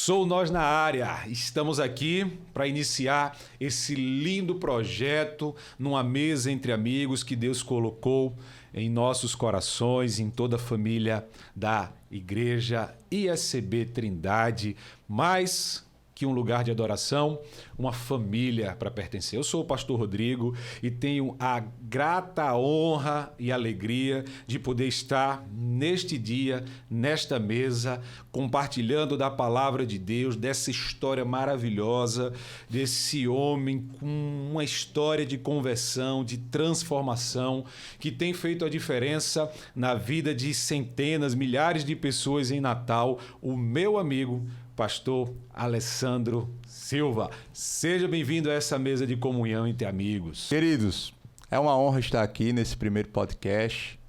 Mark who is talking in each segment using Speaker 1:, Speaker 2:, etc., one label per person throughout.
Speaker 1: Sou Nós na Área. Estamos aqui para iniciar esse lindo projeto numa mesa entre amigos que Deus colocou em nossos corações, em toda a família da Igreja ISB Trindade, mais que um lugar de adoração, uma família para pertencer. Eu sou o pastor Rodrigo e tenho a grata honra e alegria de poder estar neste dia, nesta mesa, compartilhando da palavra de Deus, dessa história maravilhosa, desse homem com uma história de conversão, de transformação, que tem feito a diferença na vida de centenas, milhares de pessoas em Natal, o meu amigo, Pastor Alessandro Silva. Seja bem-vindo a essa mesa de comunhão entre amigos.
Speaker 2: Queridos, é uma honra estar aqui nesse primeiro podcast,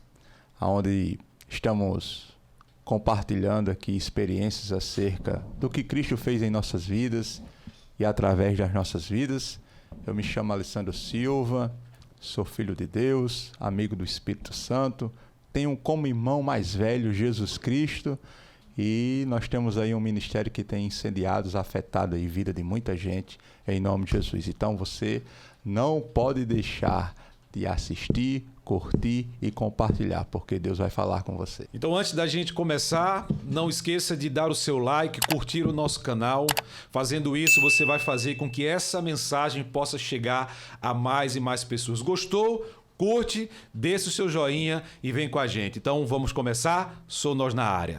Speaker 2: onde estamos compartilhando aqui experiências acerca do que Cristo fez em nossas vidas e através das nossas vidas. Eu me chamo Alessandro Silva, sou filho de Deus, amigo do Espírito Santo, tenho como irmão mais velho Jesus Cristo. E nós temos aí um ministério que tem incendiado, afetado a vida de muita gente, em nome de Jesus. Então você não pode deixar de assistir, curtir e compartilhar, porque Deus vai falar com você.
Speaker 1: Então, antes da gente começar, não esqueça de dar o seu like, curtir o nosso canal. Fazendo isso, você vai fazer com que essa mensagem possa chegar a mais e mais pessoas. Gostou? Curte, deixa o seu joinha e vem com a gente. Então, vamos começar? Sou Nós na Área.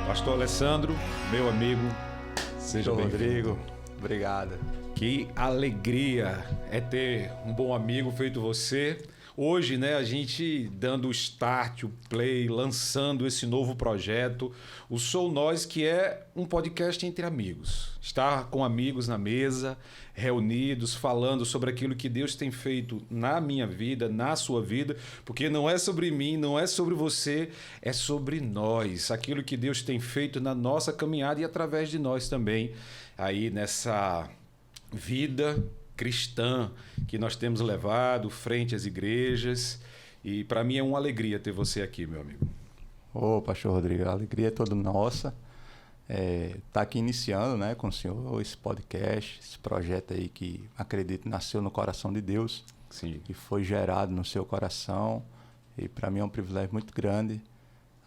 Speaker 1: Pastor Alessandro, meu amigo, seja bem-vindo.
Speaker 2: Rodrigo, obrigado.
Speaker 1: Que alegria é ter um bom amigo feito você. Hoje, né, a gente dando o start, o play, lançando esse novo projeto, o Sou Nós, que é um podcast entre amigos. Estar com amigos na mesa, reunidos, falando sobre aquilo que Deus tem feito na minha vida, na sua vida, porque não é sobre mim, não é sobre você, é sobre nós. Aquilo que Deus tem feito na nossa caminhada e através de nós também, aí nessa vida cristã que nós temos levado frente às igrejas, e para mim é uma alegria ter você aqui, meu amigo.
Speaker 2: Ô, pastor Rodrigo, a alegria é toda nossa. Tá aqui iniciando, né, com o senhor esse podcast, esse projeto aí que acredito nasceu no coração de Deus.
Speaker 1: Sim.
Speaker 2: Que foi gerado no seu coração, e para mim é um privilégio muito grande,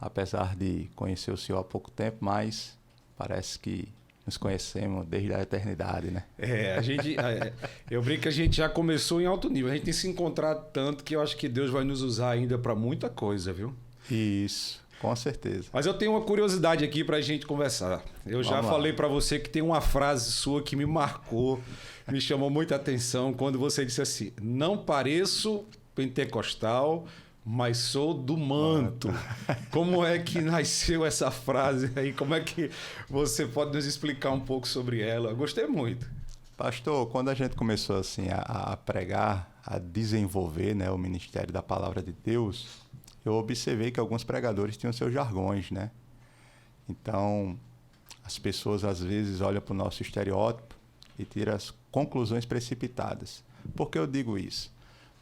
Speaker 2: apesar de conhecer o senhor há pouco tempo, mas parece que nos conhecemos desde a eternidade, né?
Speaker 1: Eu brinco que a gente já começou em alto nível. A gente tem se encontrado tanto que eu acho que Deus vai nos usar ainda para muita coisa, viu?
Speaker 2: Isso, com certeza.
Speaker 1: Mas eu tenho uma curiosidade aqui para a gente conversar. Eu já falei para você que tem uma frase sua que me marcou, me chamou muita atenção quando você disse assim: não pareço pentecostal, mas sou do manto. Como é que nasceu essa frase aí? Como é que você pode nos explicar um pouco sobre ela? Eu gostei muito.
Speaker 2: Pastor, quando a gente começou assim a pregar, a desenvolver, né, o ministério da palavra de Deus, eu observei que alguns pregadores tinham seus jargões, né? Então, as pessoas às vezes olham para o nosso estereótipo e tiram as conclusões precipitadas. Por que eu digo isso?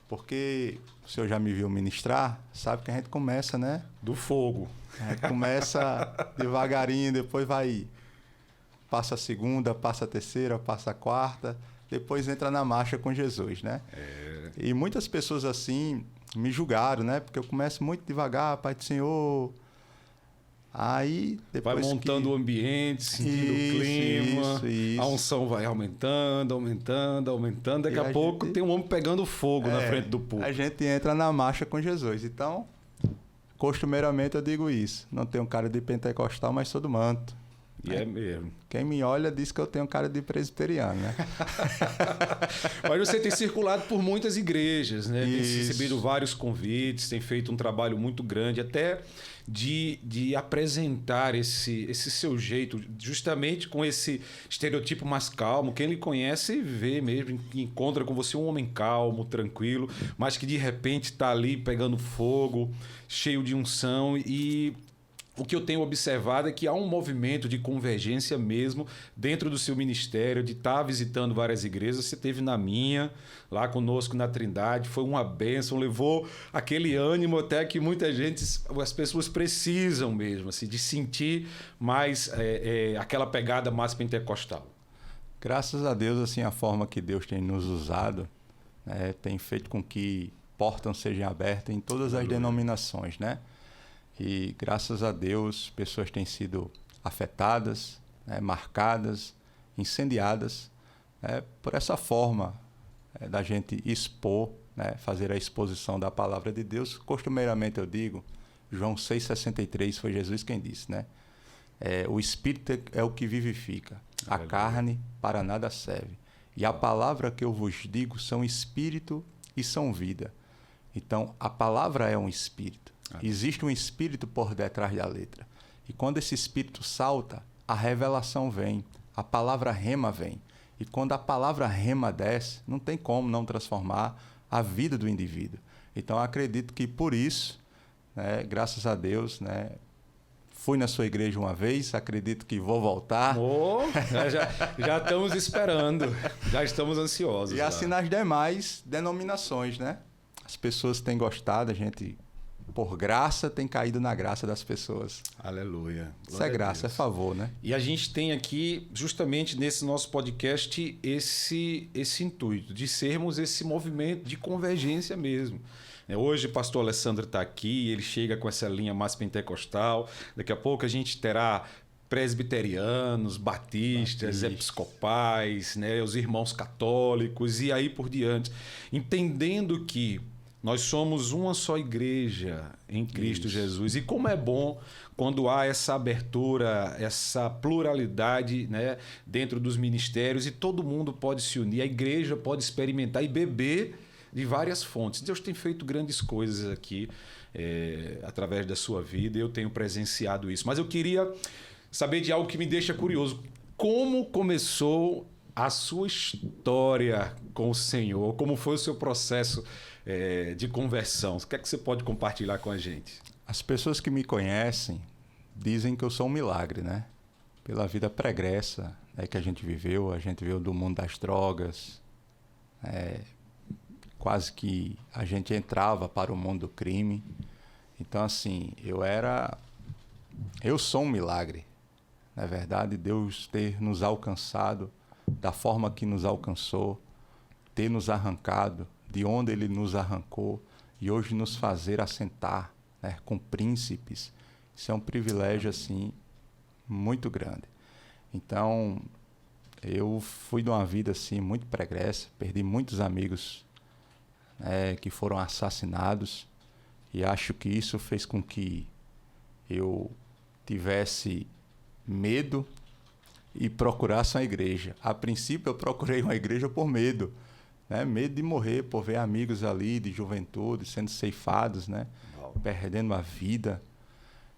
Speaker 2: Porque o senhor já me viu ministrar, sabe que a gente começa, né?
Speaker 1: Do fogo.
Speaker 2: A gente começa devagarinho, depois vai... Passa a segunda, passa a terceira, passa a quarta, depois entra na marcha com Jesus, né? E muitas pessoas assim me julgaram, né? Porque eu começo muito devagar, Pai do Senhor... Aí depois
Speaker 1: vai montando o ambiente, sentindo o clima,
Speaker 2: isso.
Speaker 1: A unção vai aumentando. Daqui a pouco tem um homem pegando fogo na frente do púlpito.
Speaker 2: A gente entra na marcha com Jesus. Então, costumeiramente eu digo isso. Não tenho cara de pentecostal, mas sou do manto.
Speaker 1: E é mesmo.
Speaker 2: Quem me olha diz que eu tenho cara de presbiteriano, né?
Speaker 1: Mas você tem circulado por muitas igrejas, né? Tem recebido vários convites, tem feito um trabalho muito grande, até de apresentar esse seu jeito, justamente com esse estereotipo mais calmo. Quem lhe conhece vê mesmo, encontra com você um homem calmo, tranquilo, mas que de repente está ali pegando fogo, cheio de unção. E o que eu tenho observado é que há um movimento de convergência mesmo dentro do seu ministério, de estar visitando várias igrejas. Você esteve na minha, lá conosco na Trindade, foi uma bênção, levou aquele ânimo até que muita gente, as pessoas precisam mesmo, assim, de sentir mais aquela pegada mais pentecostal.
Speaker 2: Graças a Deus, assim, a forma que Deus tem nos usado, né, tem feito com que portas sejam abertas em todas as denominações, né? E graças a Deus, pessoas têm sido afetadas, né, marcadas, incendiadas, né, por essa forma da gente expor, né, fazer a exposição da palavra de Deus. Costumeiramente eu digo, João 6,63 foi Jesus quem disse, né? O Espírito é o que vivifica, a carne para nada serve. E a palavra que eu vos digo são Espírito e são vida. Então, a palavra é um Espírito. Existe um espírito por detrás da letra. E quando esse espírito salta, a revelação vem, a palavra rema vem. E quando a palavra rema desce, não tem como não transformar a vida do indivíduo. Então, acredito que por isso, né, graças a Deus, né, fui na sua igreja uma vez, acredito que vou voltar.
Speaker 1: Já estamos esperando, já estamos ansiosos.
Speaker 2: E assim nas demais denominações, né? As pessoas têm gostado, a gente... por graça, tem caído na graça das pessoas.
Speaker 1: Aleluia.
Speaker 2: Isso é graça, é favor, né?
Speaker 1: E a gente tem aqui, justamente nesse nosso podcast, esse intuito de sermos esse movimento de convergência mesmo. Hoje o pastor Alessandro está aqui, ele chega com essa linha mais pentecostal. Daqui a pouco a gente terá presbiterianos, batistas, episcopais, né, os irmãos católicos e aí por diante. Entendendo que nós somos uma só igreja em Cristo Jesus. E como é bom quando há essa abertura, essa pluralidade, né, dentro dos ministérios e todo mundo pode se unir, a igreja pode experimentar e beber de várias fontes. Deus tem feito grandes coisas aqui através da sua vida e eu tenho presenciado isso. Mas eu queria saber de algo que me deixa curioso. Como começou a sua história com o Senhor? Como foi o seu processo de conversão? O que é que você pode compartilhar com a gente?
Speaker 2: As pessoas que me conhecem dizem que eu sou um milagre, né? Pela vida pregressa, né, que a gente veio do mundo das drogas, quase que a gente entrava para o mundo do crime. Então, assim, eu sou um milagre. Na verdade, Deus ter nos alcançado da forma que nos alcançou, ter nos arrancado de onde Ele nos arrancou e hoje nos fazer assentar, né, com príncipes. Isso é um privilégio, assim, muito grande. Então, eu fui de uma vida, assim, muito pregressa, perdi muitos amigos, né, que foram assassinados e acho que isso fez com que eu tivesse medo e procurasse uma igreja. A princípio, eu procurei uma igreja por medo. Né? Medo de morrer, por ver amigos ali de juventude sendo ceifados, né? Perdendo a vida.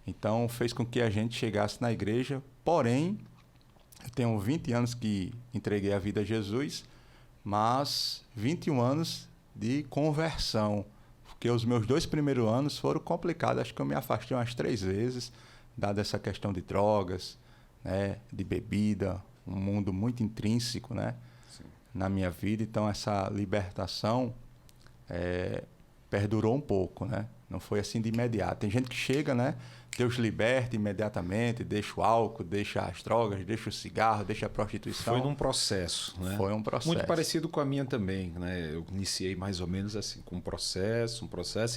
Speaker 2: Então, fez com que a gente chegasse na igreja. Porém, eu tenho 20 anos que entreguei a vida a Jesus, mas 21 anos de conversão. Porque os meus 2 primeiros anos foram complicados. Acho que eu me afastei umas 3 vezes, dada essa questão de drogas, né? De bebida, um mundo muito intrínseco, né? Na minha vida. Então, essa libertação perdurou um pouco, né? Não foi assim de imediato. Tem gente que chega, né? Deus liberta imediatamente, deixa o álcool, deixa as drogas, deixa o cigarro, deixa a prostituição.
Speaker 1: Foi num processo, né?
Speaker 2: Foi um processo.
Speaker 1: Muito parecido com a minha também, né? Eu iniciei mais ou menos assim, com um processo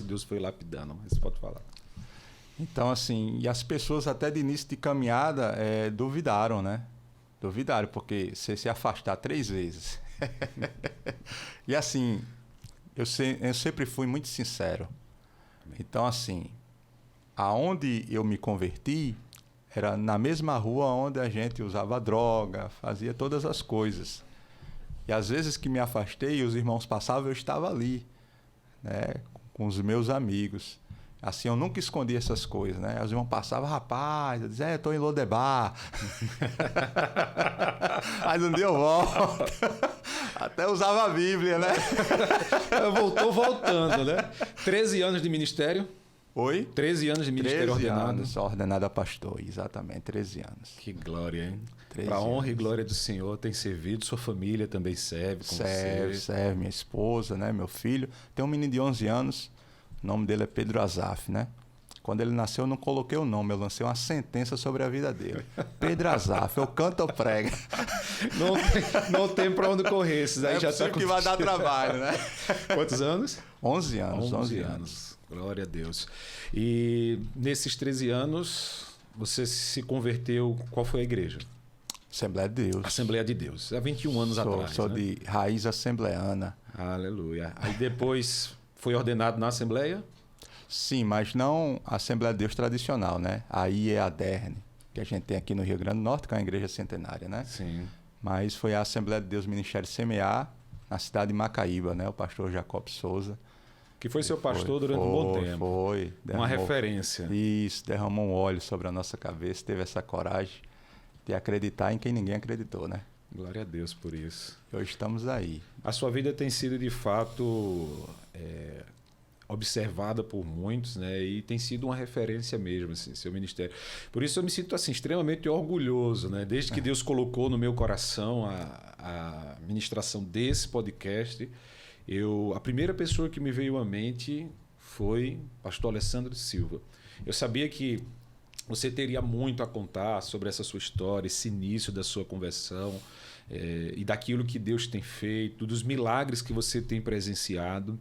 Speaker 1: e Deus foi lapidando. Mas você pode falar.
Speaker 2: Então, assim, e as pessoas até de início de caminhada duvidaram, né? Duvidaram, porque você se afastar 3 vezes. E assim, eu sempre fui muito sincero. Então, assim, aonde eu me converti era na mesma rua onde a gente usava droga, fazia todas as coisas. E às vezes que me afastei, os irmãos passavam, eu estava ali, né, com os meus amigos. Assim, eu nunca escondi essas coisas, né? Os irmãos passavam, rapaz, eu dizia, estou em Lodebar. Mas um dia eu volto. Até usava a Bíblia, né?
Speaker 1: Voltou voltando, né? 13 anos de ministério.
Speaker 2: Oi?
Speaker 1: 13 anos de ministério
Speaker 2: 13
Speaker 1: ordenado.
Speaker 2: anos ordenado a pastor, exatamente, 13 anos.
Speaker 1: Que glória, hein?
Speaker 2: 13
Speaker 1: Para a honra e
Speaker 2: anos.
Speaker 1: glória do Senhor, tem servido, sua família também serve com você.
Speaker 2: Serve, minha esposa, né, meu filho. Tem um menino de 11 anos, o nome dele é Pedro Azaf, né? Quando ele nasceu, eu não coloquei o nome, eu lancei uma sentença sobre a vida dele. Pedro Azaf, eu canto ou prego.
Speaker 1: Não tem para onde correr, esses aí já tá
Speaker 2: que vai dar trabalho, né?
Speaker 1: Quantos anos?
Speaker 2: 11 anos,
Speaker 1: 11 anos. Glória a Deus. E nesses 13 anos, você se converteu, qual foi a igreja?
Speaker 2: Assembleia de Deus.
Speaker 1: Assembleia de Deus. Há 21 anos atrás.
Speaker 2: Sou
Speaker 1: né?
Speaker 2: de raiz assembleana.
Speaker 1: Aleluia. Aí depois foi ordenado na Assembleia?
Speaker 2: Sim, mas não a Assembleia de Deus tradicional, né? Aí é a DERN, que a gente tem aqui no Rio Grande do Norte, que é uma igreja centenária, né?
Speaker 1: Sim.
Speaker 2: Mas foi a Assembleia de Deus Ministério Semear, na cidade de Macaíba, né? O pastor Jacob Souza.
Speaker 1: Que foi seu pastor durante um bom tempo.
Speaker 2: Foi.
Speaker 1: Uma referência.
Speaker 2: Isso, derramou um óleo sobre a nossa cabeça, teve essa coragem de acreditar em quem ninguém acreditou, né?
Speaker 1: Glória a Deus por isso.
Speaker 2: E hoje estamos aí.
Speaker 1: A sua vida tem sido, de fato, observada por muitos, né? E tem sido uma referência mesmo, assim, seu ministério. Por isso eu me sinto assim, extremamente orgulhoso, né? Desde que Deus colocou no meu coração a ministração desse podcast, a primeira pessoa que me veio à mente foi pastor Alessandro Silva. Eu sabia que você teria muito a contar sobre essa sua história, esse início da sua conversão, e daquilo que Deus tem feito, dos milagres que você tem presenciado.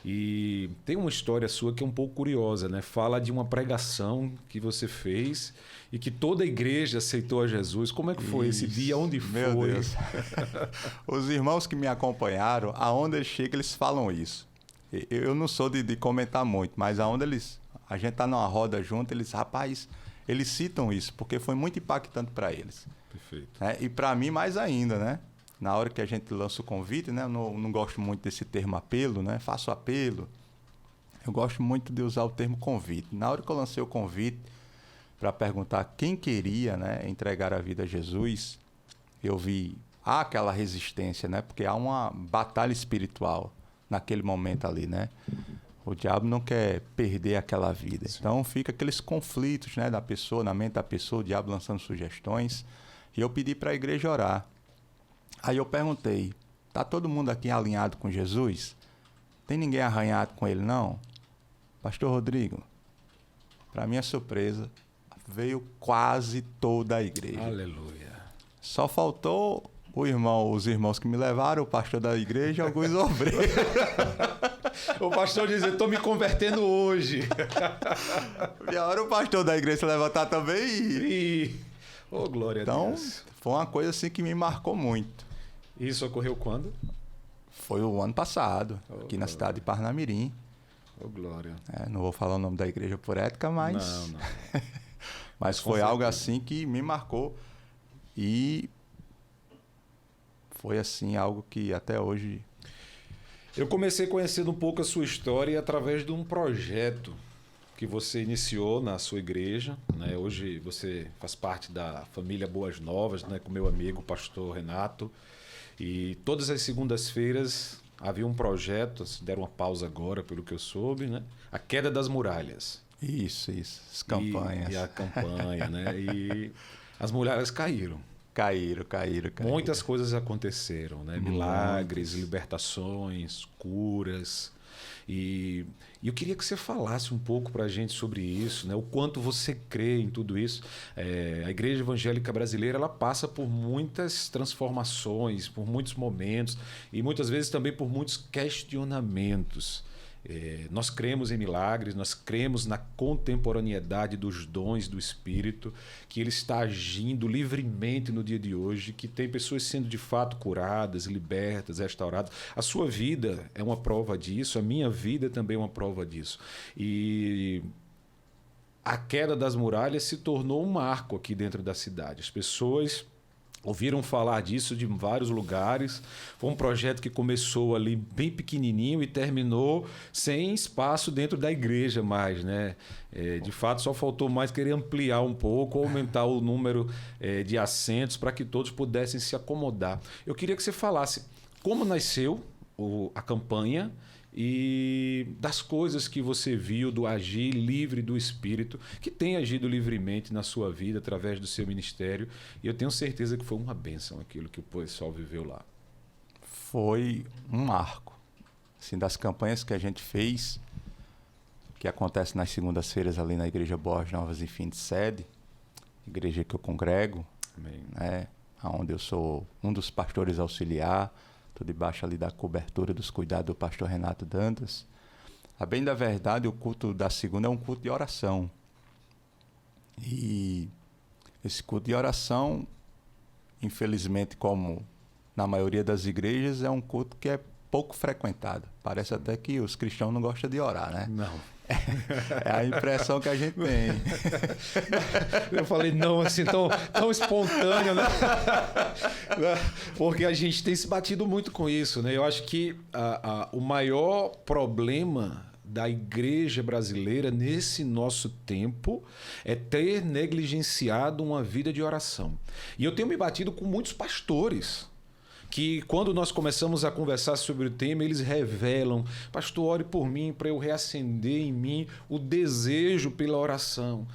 Speaker 1: E tem uma história sua que é um pouco curiosa, né? Fala de uma pregação que você fez e que toda a igreja aceitou a Jesus. Como é que foi esse dia? Onde foi?
Speaker 2: Meu Deus. Os irmãos que me acompanharam, aonde eles chegam, eles falam isso. Eu não sou de comentar muito, mas aonde a gente tá numa roda junto, eles citam isso, porque foi muito impactante para eles.
Speaker 1: Perfeito.
Speaker 2: E para mim, mais ainda, né? Na hora que a gente lança o convite, né? Eu não gosto muito desse termo apelo, né? Faço apelo. Eu gosto muito de usar o termo convite. Na hora que eu lancei o convite para perguntar quem queria, né, entregar a vida a Jesus, eu vi aquela resistência, né? Porque há uma batalha espiritual naquele momento ali, né? O diabo não quer perder aquela vida. Sim. Então fica aqueles conflitos, né, da pessoa, na mente da pessoa, o diabo lançando sugestões. E eu pedi para a igreja orar. Aí eu perguntei, tá todo mundo aqui alinhado com Jesus? Tem ninguém arranhado com ele, não? Pastor Rodrigo, para minha surpresa, veio quase toda a igreja.
Speaker 1: Aleluia.
Speaker 2: Só faltou os irmãos que me levaram, o pastor da igreja e alguns obreiros.
Speaker 1: O pastor dizia, estou me convertendo hoje.
Speaker 2: E a hora o pastor da igreja se levantar também
Speaker 1: Oh, glória a
Speaker 2: Deus. Então, foi uma coisa assim que me marcou muito.
Speaker 1: Isso ocorreu quando?
Speaker 2: Foi o ano passado, aqui na cidade de Parnamirim.
Speaker 1: Oh, glória.
Speaker 2: Não vou falar o nome da igreja por ética, mas...
Speaker 1: Não.
Speaker 2: Mas foi algo assim que me marcou. E foi assim, algo que até hoje...
Speaker 1: Eu comecei conhecendo um pouco a sua história através de um projeto que você iniciou na sua igreja, né? Hoje você faz parte da família Boas Novas, né? Com meu amigo, o pastor Renato. E todas as segundas-feiras havia um projeto, deram uma pausa agora, pelo que eu soube, né? A Queda das Muralhas.
Speaker 2: Isso. As campanhas.
Speaker 1: E a campanha, né? E as muralhas caíram.
Speaker 2: Caíram.
Speaker 1: Muitas coisas aconteceram, né? Milagres, libertações, curas. E eu queria que você falasse um pouco para a gente sobre isso, né? O quanto você crê em tudo isso. A Igreja Evangélica Brasileira ela passa por muitas transformações, por muitos momentos e muitas vezes também por muitos questionamentos. Nós cremos em milagres, nós cremos na contemporaneidade dos dons do Espírito, que ele está agindo livremente no dia de hoje, que tem pessoas sendo de fato curadas, libertas, restauradas. A sua vida é uma prova disso, a minha vida também é uma prova disso. E a queda das muralhas se tornou um marco aqui dentro da cidade. As pessoas ouviram falar disso de vários lugares. Foi um projeto que começou ali bem pequenininho e terminou sem espaço dentro da igreja mais, né? De fato, só faltou mais querer ampliar um pouco, aumentar o número de assentos para que todos pudessem se acomodar. Eu queria que você falasse como nasceu a campanha e das coisas que você viu do agir livre do Espírito, que tem agido livremente na sua vida através do seu ministério. E eu tenho certeza que foi uma bênção aquilo que o pessoal viveu lá.
Speaker 2: Foi um marco. Assim, das campanhas que a gente fez, que acontece nas segundas-feiras ali na Igreja Boas Novas em fim de sede, igreja que eu congrego,
Speaker 1: Amém.
Speaker 2: né, onde eu sou um dos pastores auxiliar, estou debaixo ali da cobertura dos cuidados do pastor Renato Dantas. A bem da verdade, o culto da segunda é um culto de oração. E esse culto de oração, infelizmente, como na maioria das igrejas, é um culto que é pouco frequentado. Parece até que os cristãos não gostam de orar, né?
Speaker 1: Não.
Speaker 2: É a impressão que a gente tem.
Speaker 1: Eu falei, não, assim, tão espontâneo, né? Porque a gente tem se batido muito com isso, né? Eu acho que o maior problema da igreja brasileira nesse nosso tempo é ter negligenciado uma vida de oração. E eu tenho me batido com muitos pastores que, quando nós começamos a conversar sobre o tema, eles revelam: pastor, ore por mim para eu reacender em mim o desejo pela oração.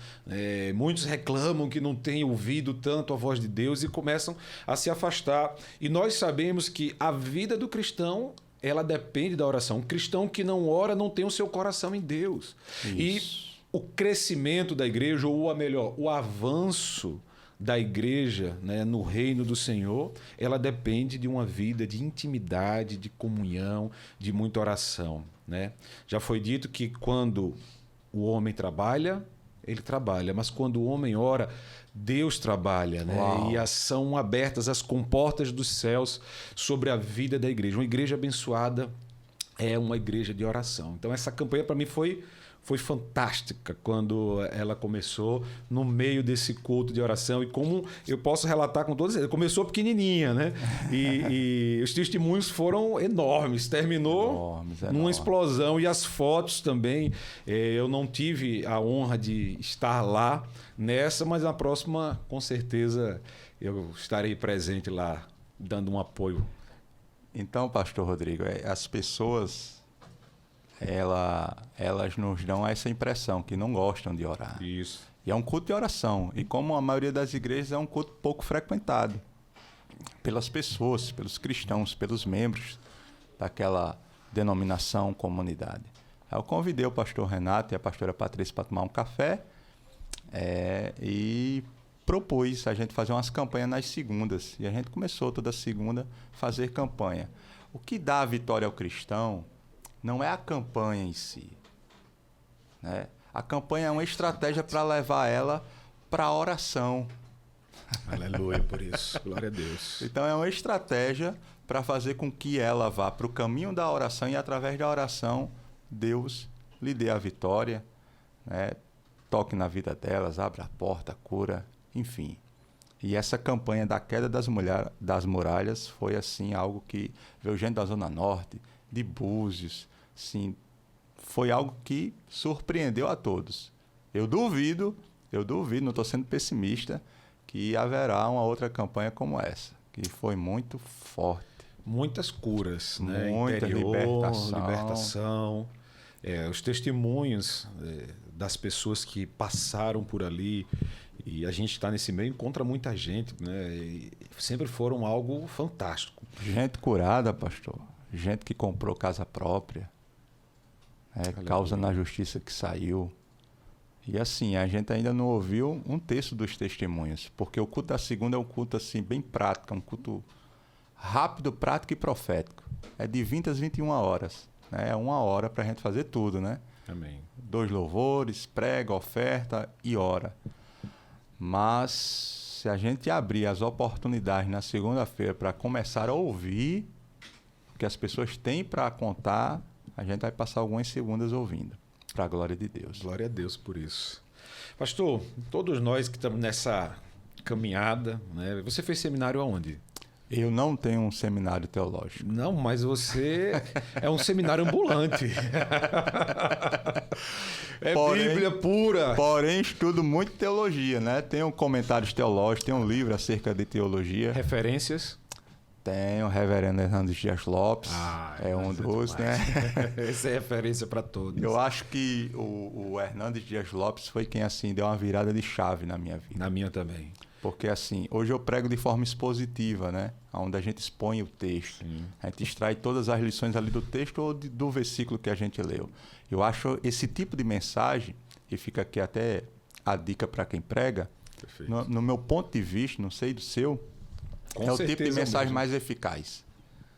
Speaker 1: Muitos reclamam que não têm ouvido tanto a voz de Deus e começam a se afastar. E nós sabemos que a vida do cristão, ela depende da oração. Um cristão que não ora não tem o seu coração em Deus. Isso. E o crescimento da igreja, ou melhor, o avanço da igreja, né, no reino do Senhor, ela depende de uma vida de intimidade, de comunhão, de muita oração, né? Já foi dito que quando o homem trabalha, ele trabalha, mas quando o homem ora, Deus trabalha, né? E são abertas as comportas dos céus sobre a vida da igreja. Uma igreja abençoada é uma igreja de oração. Então essa campanha para mim foi fantástica quando ela começou no meio desse culto de oração. E como eu posso relatar com todos eles, começou pequenininha, né? E os testemunhos foram enormes, terminou numa explosão. E as fotos também, eu não tive a honra de estar lá nessa, mas na próxima, com certeza, eu estarei presente lá, dando um apoio.
Speaker 2: Então, pastor Rodrigo, as pessoas, elas nos dão essa impressão que não gostam de orar.
Speaker 1: Isso.
Speaker 2: E é um culto de oração. E como a maioria das igrejas, é um culto pouco frequentado pelas pessoas, pelos cristãos, pelos membros daquela denominação, comunidade. Aí eu convidei o pastor Renato e a pastora Patrícia para tomar um café e propus a gente fazer umas campanhas nas segundas. E a gente começou toda segunda a fazer campanha. O que dá a vitória ao cristão não é a campanha em si, né? A campanha é uma estratégia para levar ela para a oração.
Speaker 1: Aleluia por isso. Glória a Deus.
Speaker 2: Então é uma estratégia para fazer com que ela vá para o caminho da oração e, através da oração, Deus lhe dê a vitória, né? Toque na vida delas, abra a porta, cura, enfim. E essa campanha da queda das muralhas foi assim algo que veio gente da Zona Norte, de Búzios, sim, foi algo que surpreendeu a todos. Eu duvido, não estou sendo pessimista, que haverá uma outra campanha como essa, que foi muito forte.
Speaker 1: Muitas curas, né?
Speaker 2: Muita
Speaker 1: libertação. Os testemunhos das pessoas que passaram por ali, e a gente está nesse meio, encontra muita gente, né? E sempre foram algo fantástico.
Speaker 2: Gente curada, pastor. Gente que comprou casa própria. Causa na justiça que saiu. E assim, a gente ainda não ouviu um terço dos testemunhos, porque o culto da segunda é um culto assim, bem prático, é um culto rápido, prático e profético. É de 20 às 21 horas. Né? É 1 hora para a gente fazer tudo, né?
Speaker 1: Amém.
Speaker 2: 2 louvores, prega, oferta e ora. Mas se a gente abrir as oportunidades na segunda-feira para começar a ouvir o que as pessoas têm para contar, a gente vai passar algumas segundas ouvindo, para a glória de Deus.
Speaker 1: Glória a Deus por isso. Pastor, todos nós que estamos nessa caminhada, né? Você fez seminário aonde?
Speaker 2: Eu não tenho um seminário teológico.
Speaker 1: Não, mas você é um seminário ambulante. Bíblia pura.
Speaker 2: Porém, estudo muito teologia, né? Tenho comentários teológicos, tenho um livro acerca de teologia.
Speaker 1: Referências?
Speaker 2: Tem o reverendo Hernandes Dias Lopes, é um dos, né?
Speaker 1: Essa é referência para todos.
Speaker 2: Eu acho que o Hernandes Dias Lopes foi quem, assim, deu uma virada de chave na minha vida.
Speaker 1: Na minha também.
Speaker 2: Porque, assim, hoje eu prego de forma expositiva, né? Onde a gente expõe o texto.
Speaker 1: Sim.
Speaker 2: A gente extrai todas as lições ali do texto ou do versículo que a gente leu. Eu acho esse tipo de mensagem, e fica aqui até a dica para quem prega, no meu ponto de vista, não sei do seu,
Speaker 1: Com
Speaker 2: é o tipo de mensagem
Speaker 1: mesmo.
Speaker 2: mais eficaz.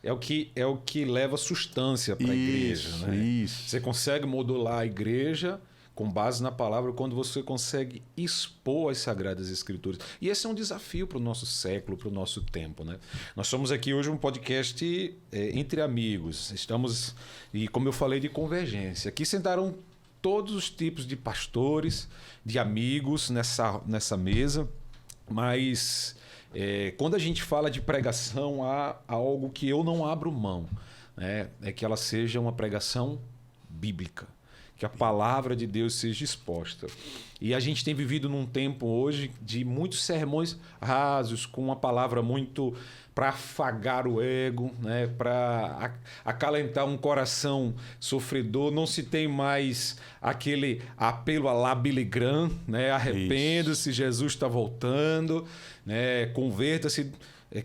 Speaker 1: É o que leva substância para a igreja. Né?
Speaker 2: Isso.
Speaker 1: Você consegue modular a igreja com base na palavra quando você consegue expor as Sagradas Escrituras. E esse é um desafio para o nosso século, para o nosso tempo. Né? Nós somos aqui hoje um podcast entre amigos. Estamos, e como eu falei, de convergência. Aqui sentaram todos os tipos de pastores, de amigos nessa mesa, mas quando a gente fala de pregação, há algo que eu não abro mão, né? É que ela seja uma pregação bíblica, que a palavra de Deus seja exposta. E a gente tem vivido num tempo hoje de muitos sermões rasos, com uma palavra muito para afagar o ego, né? Para acalentar um coração sofredor. Não se tem mais aquele apelo a la Billy Graham, né? Arrependa-se, Jesus está voltando, né? Converta-se,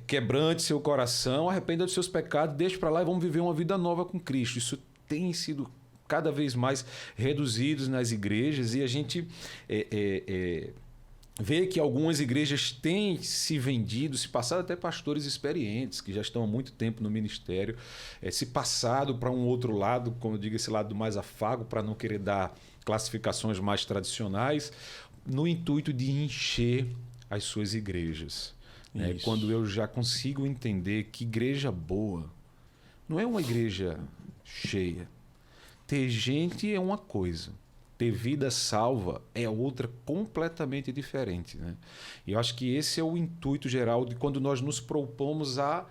Speaker 1: quebrante seu coração, arrependa dos seus pecados, deixe para lá e vamos viver uma vida nova com Cristo. Isso tem sido cada vez mais reduzidos nas igrejas e a gente vê que algumas igrejas têm se vendido, se passado até pastores experientes, que já estão há muito tempo no ministério, se passado para um outro lado, como eu digo, esse lado mais afago, para não querer dar classificações mais tradicionais, no intuito de encher as suas igrejas. Né? Quando eu já consigo entender que igreja boa não é uma igreja cheia. Ter gente é uma coisa, ter vida salva é outra completamente diferente. Né? E eu acho que esse é o intuito geral de quando nós nos propomos a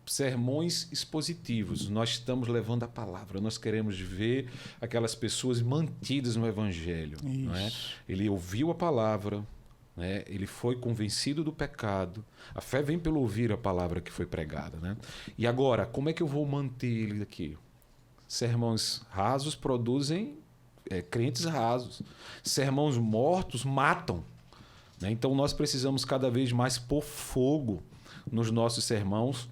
Speaker 1: sermões expositivos. Nós estamos levando a palavra, nós queremos ver aquelas pessoas mantidas no Evangelho. Não é? Ele ouviu a palavra, né? Ele foi convencido do pecado. A fé vem pelo ouvir a palavra que foi pregada. Né? E agora, como é que eu vou manter ele aqui? Sermões rasos produzem crentes rasos. Sermões mortos matam. Né? Então nós precisamos cada vez mais pôr fogo nos nossos sermãos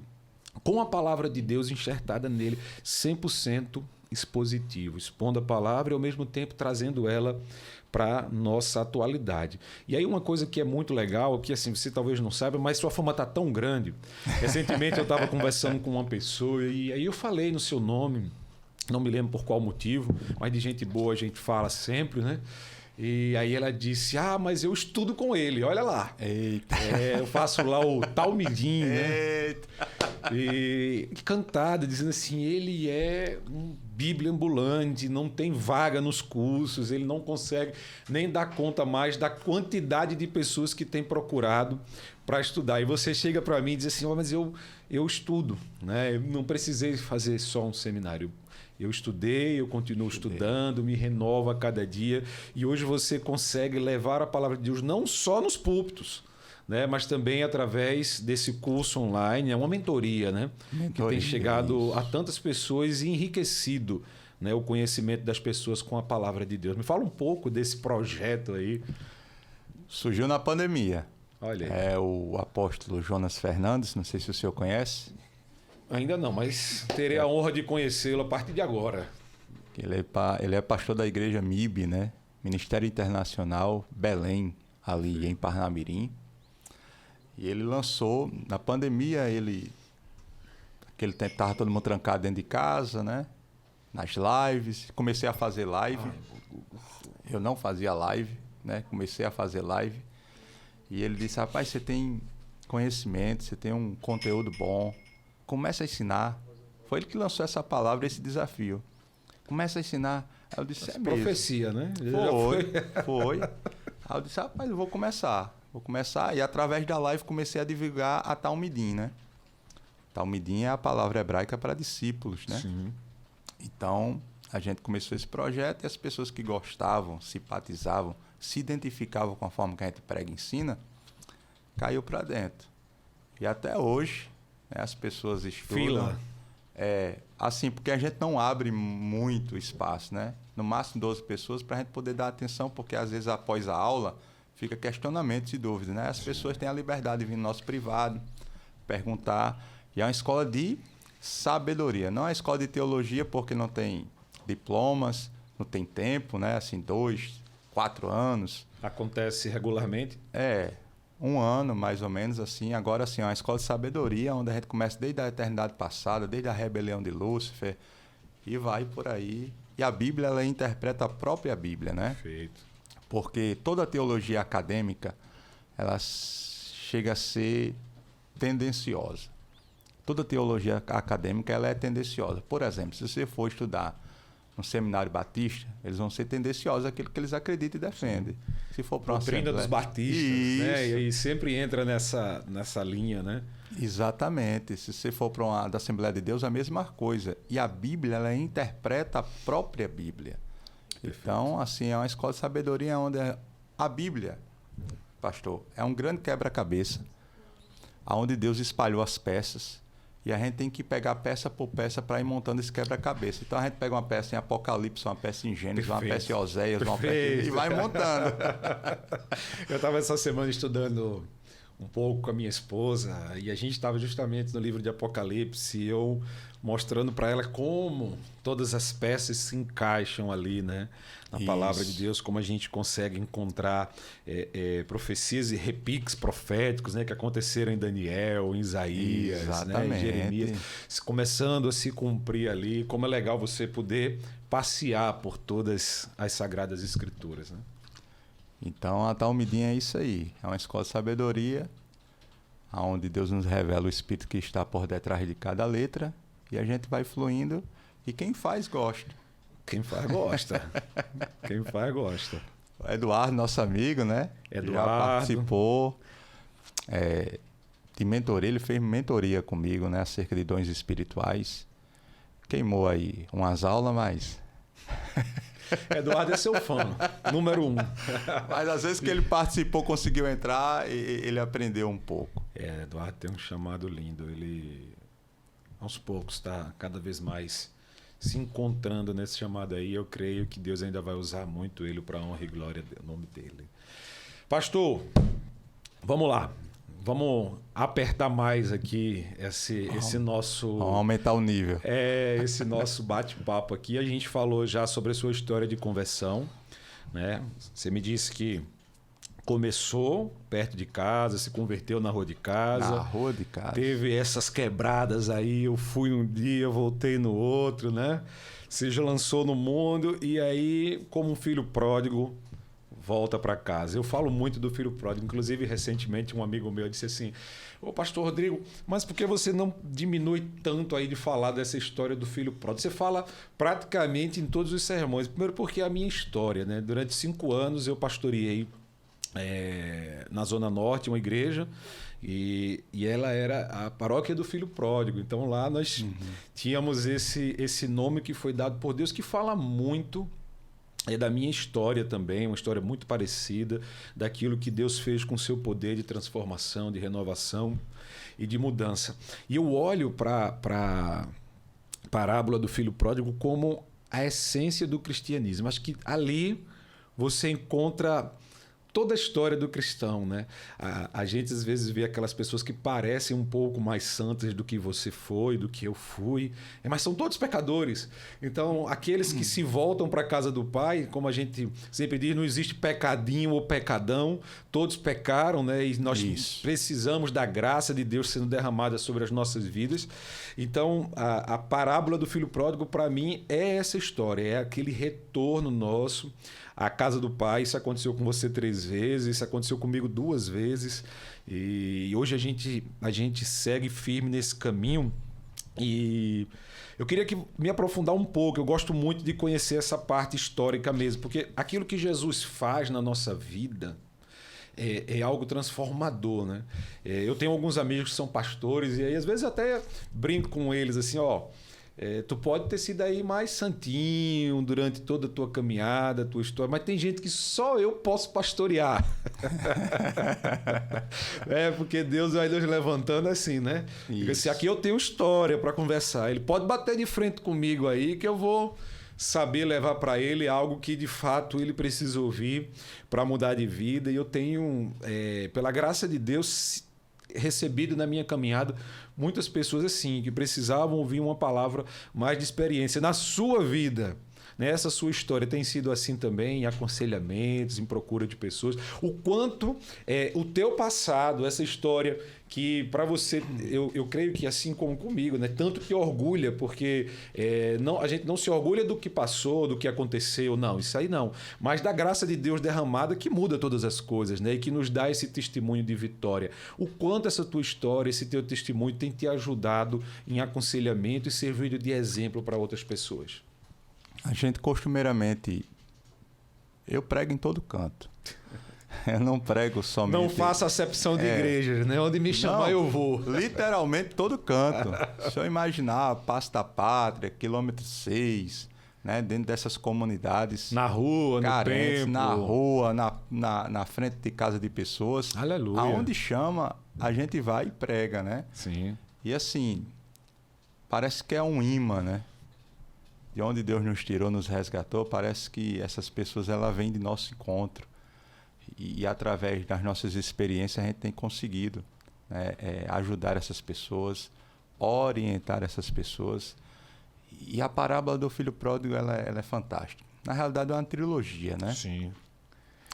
Speaker 1: com a palavra de Deus enxertada nele, 100% expositivo, expondo a palavra e ao mesmo tempo trazendo ela para nossa atualidade. E aí uma coisa que é muito legal, que assim, você talvez não saiba, mas sua fama está tão grande. Recentemente eu estava conversando com uma pessoa e aí eu falei no seu nome, não me lembro por qual motivo, mas de gente boa a gente fala sempre, né? E aí ela disse, mas eu estudo com ele, olha lá.
Speaker 2: Eita.
Speaker 1: Eu faço lá o Talmidim, né?
Speaker 2: Eita.
Speaker 1: E cantada, dizendo assim, ele é um Bíblia ambulante, não tem vaga nos cursos, ele não consegue nem dar conta mais da quantidade de pessoas que tem procurado para estudar. E você chega para mim e diz assim, mas eu estudo, né? Eu não precisei fazer só um seminário. Eu estudei, eu continuo estudando, me renovo a cada dia. E hoje você consegue levar a palavra de Deus não só nos púlpitos, né, mas também através desse curso online. É uma mentoria, né, que tem chegado a tantas pessoas e enriquecido, né, o conhecimento das pessoas com a palavra de Deus. Me fala um pouco desse projeto aí.
Speaker 2: Surgiu na pandemia.
Speaker 1: Olha aí.
Speaker 2: É o apóstolo Jonas Fernandes, não sei se o senhor conhece.
Speaker 1: Ainda não, mas terei a honra de conhecê-lo a partir de agora.
Speaker 2: Ele é pastor da igreja MIB, né? Ministério Internacional Belém, ali em Parnamirim. E ele lançou, na pandemia, naquele tempo estava todo mundo trancado dentro de casa, né? Nas lives, comecei a fazer live. Eu não fazia live, né? Comecei a fazer live. E ele disse, rapaz, você tem conhecimento, você tem um conteúdo bom. Começa a ensinar. Foi ele que lançou essa palavra, esse desafio. Começa a ensinar. Aí eu disse,
Speaker 1: profecia, né?
Speaker 2: Foi. Aí eu disse, rapaz, eu vou começar. E através da live comecei a divulgar a Talmidim, né? Talmidim é a palavra hebraica para discípulos, né?
Speaker 1: Sim.
Speaker 2: Então, a gente começou esse projeto e as pessoas que gostavam, simpatizavam, se identificavam com a forma que a gente prega e ensina, caiu para dentro. E até hoje, né? As pessoas estudam.
Speaker 1: Fila.
Speaker 2: Assim, porque a gente não abre muito espaço, né? No máximo 12 pessoas para a gente poder dar atenção, porque às vezes após a aula fica questionamentos e dúvidas, né? As pessoas têm a liberdade de vir no nosso privado, perguntar. E é uma escola de sabedoria, não é uma escola de teologia, porque não tem diplomas, não tem tempo, né? Assim, 2, 4 anos.
Speaker 1: Acontece regularmente?
Speaker 2: 1 ano, mais ou menos, assim. Agora, assim, é uma escola de sabedoria, onde a gente começa desde a eternidade passada, desde a rebelião de Lúcifer, e vai por aí. E a Bíblia, ela interpreta a própria Bíblia, né?
Speaker 1: Perfeito.
Speaker 2: Porque toda a teologia acadêmica, ela chega a ser tendenciosa. Toda teologia acadêmica, ela é tendenciosa. Por exemplo, se você for estudar no seminário batista, eles vão ser tendenciosos àquilo que eles acreditam e defendem. Se for para uma
Speaker 1: doutrina dos batistas, né? E aí sempre entra nessa linha, né?
Speaker 2: Exatamente. Se você for para uma da Assembleia de Deus, a mesma coisa. E a Bíblia, ela interpreta a própria Bíblia. Perfeito. Então, assim, é uma escola de sabedoria onde a Bíblia, pastor, é um grande quebra-cabeça, onde Deus espalhou as peças. E a gente tem que pegar peça por peça para ir montando esse quebra-cabeça. Então a gente pega uma peça em Apocalipse, uma peça em Gênesis, uma peça em Oséias, uma peça e vai montando.
Speaker 1: Eu estava essa semana estudando um pouco com a minha esposa e a gente estava justamente no livro de Apocalipse e eu mostrando para ela como todas as peças se encaixam ali, né? Na palavra de Deus, como a gente consegue encontrar profecias e repiques proféticos, né? Que aconteceram em Daniel, em Isaías, né? Em Jeremias, começando a se cumprir ali. Como é legal você poder passear por todas as Sagradas Escrituras, né?
Speaker 2: Então a Talmidim é isso aí, é uma escola de sabedoria, onde Deus nos revela o Espírito que está por detrás de cada letra e a gente vai fluindo e quem faz gosta.
Speaker 1: Quem faz gosta. Quem faz gosta.
Speaker 2: O Eduardo, nosso amigo, né?
Speaker 1: Eduardo.
Speaker 2: Já participou de mentoria, ele fez mentoria comigo, né? Acerca de dons espirituais. Queimou aí umas aulas, mas...
Speaker 1: Eduardo é seu fã, número 1.
Speaker 2: Mas às vezes que ele participou, conseguiu entrar, e ele aprendeu um pouco.
Speaker 1: Eduardo tem um chamado lindo. Ele, aos poucos, está cada vez mais se encontrando nesse chamado aí. Eu creio que Deus ainda vai usar muito ele para a honra e glória do nome dele. Pastor, vamos lá. Vamos apertar mais aqui esse nosso...
Speaker 2: Vamos aumentar o nível.
Speaker 1: Esse nosso bate-papo aqui. A gente falou já sobre a sua história de conversão, né? Você me disse que começou perto de casa, se converteu na rua de casa.
Speaker 2: Na rua de casa.
Speaker 1: Teve essas quebradas aí, eu fui um dia, voltei no outro, né? Você já lançou no mundo e aí, como um filho pródigo, volta para casa. Eu falo muito do filho pródigo. Inclusive, recentemente, um amigo meu disse assim: ô pastor Rodrigo, mas por que você não diminui tanto aí de falar dessa história do filho pródigo? Você fala praticamente em todos os sermões. Primeiro porque é a minha história, né? Durante 5 anos eu pastoreei na Zona Norte uma igreja e ela era a paróquia do filho pródigo. Então lá nós tínhamos esse nome que foi dado por Deus, que fala muito da minha história também, uma história muito parecida daquilo que Deus fez com o seu poder de transformação, de renovação e de mudança. E eu olho para a parábola do filho pródigo como a essência do cristianismo. Acho que ali você encontra toda a história do cristão, né? A gente às vezes vê aquelas pessoas que parecem um pouco mais santas do que você foi, do que eu fui, mas são todos pecadores. Então, aqueles que se voltam para a casa do Pai, como a gente sempre diz, não existe pecadinho ou pecadão, todos pecaram, né? E nós precisamos da graça de Deus sendo derramada sobre as nossas vidas. Então, a parábola do filho pródigo, para mim, é essa história, é aquele retorno nosso à casa do Pai. Isso aconteceu com você 3 vezes, isso aconteceu comigo 2 vezes. E hoje a gente segue firme nesse caminho. E eu queria me aprofundar um pouco. Eu gosto muito de conhecer essa parte histórica mesmo, porque aquilo que Jesus faz na nossa vida é algo transformador, né? Eu tenho alguns amigos que são pastores e aí às vezes até brinco com eles assim, ó... tu pode ter sido aí mais santinho durante toda a tua caminhada, a tua história, mas tem gente que só eu posso pastorear. Porque Deus vai nos levantando assim, né? Fica assim, aqui eu tenho história para conversar. Ele pode bater de frente comigo aí que eu vou saber levar para ele algo que de fato ele precisa ouvir para mudar de vida. E eu tenho, pela graça de Deus, recebido na minha caminhada muitas pessoas assim, que precisavam ouvir uma palavra mais de experiência na sua vida. Essa sua história tem sido assim também, em aconselhamentos, em procura de pessoas. O quanto o teu passado, essa história que para você, eu creio que assim como comigo, né? Tanto que orgulha, porque a gente não se orgulha do que passou, do que aconteceu, não, isso aí não. Mas da graça de Deus derramada que muda todas as coisas, né? E que nos dá esse testemunho de vitória. O quanto essa tua história, esse teu testemunho tem te ajudado em aconselhamento e servido de exemplo para outras pessoas.
Speaker 2: A gente costumeiramente, eu prego em todo canto. Eu não prego somente...
Speaker 1: Não faço acepção de igrejas, né? Onde me chamar eu vou.
Speaker 2: Literalmente todo canto. Se eu imaginar Passo da Pátria, quilômetro 6, né? Dentro dessas comunidades.
Speaker 1: Na rua,
Speaker 2: carentes,
Speaker 1: no templo.
Speaker 2: na rua, na frente de casa de pessoas.
Speaker 1: Aleluia.
Speaker 2: Aonde chama, a gente vai e prega, né?
Speaker 1: Sim.
Speaker 2: E assim, parece que é um imã, né? De onde Deus nos tirou, nos resgatou, parece que essas pessoas elas vêm de nosso encontro. E através das nossas experiências a gente tem conseguido, né, ajudar essas pessoas, orientar essas pessoas. E a parábola do filho pródigo ela é fantástica. Na realidade é uma trilogia, né?
Speaker 1: Sim.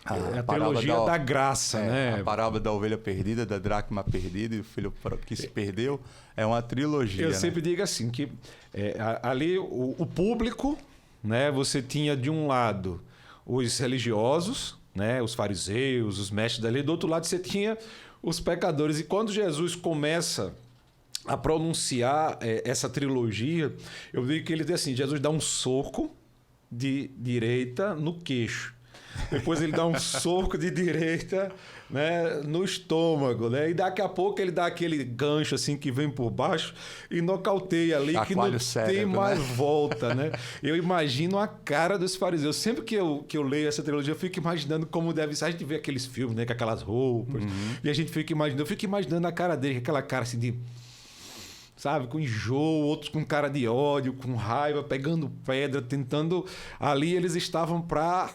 Speaker 1: É a trilogia da graça, né?
Speaker 2: A parábola da ovelha perdida, da dracma perdida e o filho que se perdeu. É uma trilogia.
Speaker 1: Eu sempre digo assim, que ali o público, né? Você tinha de um lado os religiosos, né? Os fariseus, os mestres da lei. Do outro lado você tinha os pecadores. E quando Jesus começa a pronunciar essa trilogia, eu digo que ele diz assim, Jesus dá um soco de direita no queixo. Depois ele dá um soco de direita, né, no estômago, né? E daqui a pouco ele dá aquele gancho assim que vem por baixo e nocauteia ali, que não tem mais volta, né? Eu imagino a cara dos fariseus. Sempre que eu leio essa trilogia, eu fico imaginando como deve ser. A gente vê aqueles filmes, né, com aquelas roupas, e a gente fica imaginando, eu fico imaginando a cara dele, aquela cara assim de... sabe, com enjoo, outros com cara de ódio, com raiva, pegando pedra, tentando... Ali eles estavam para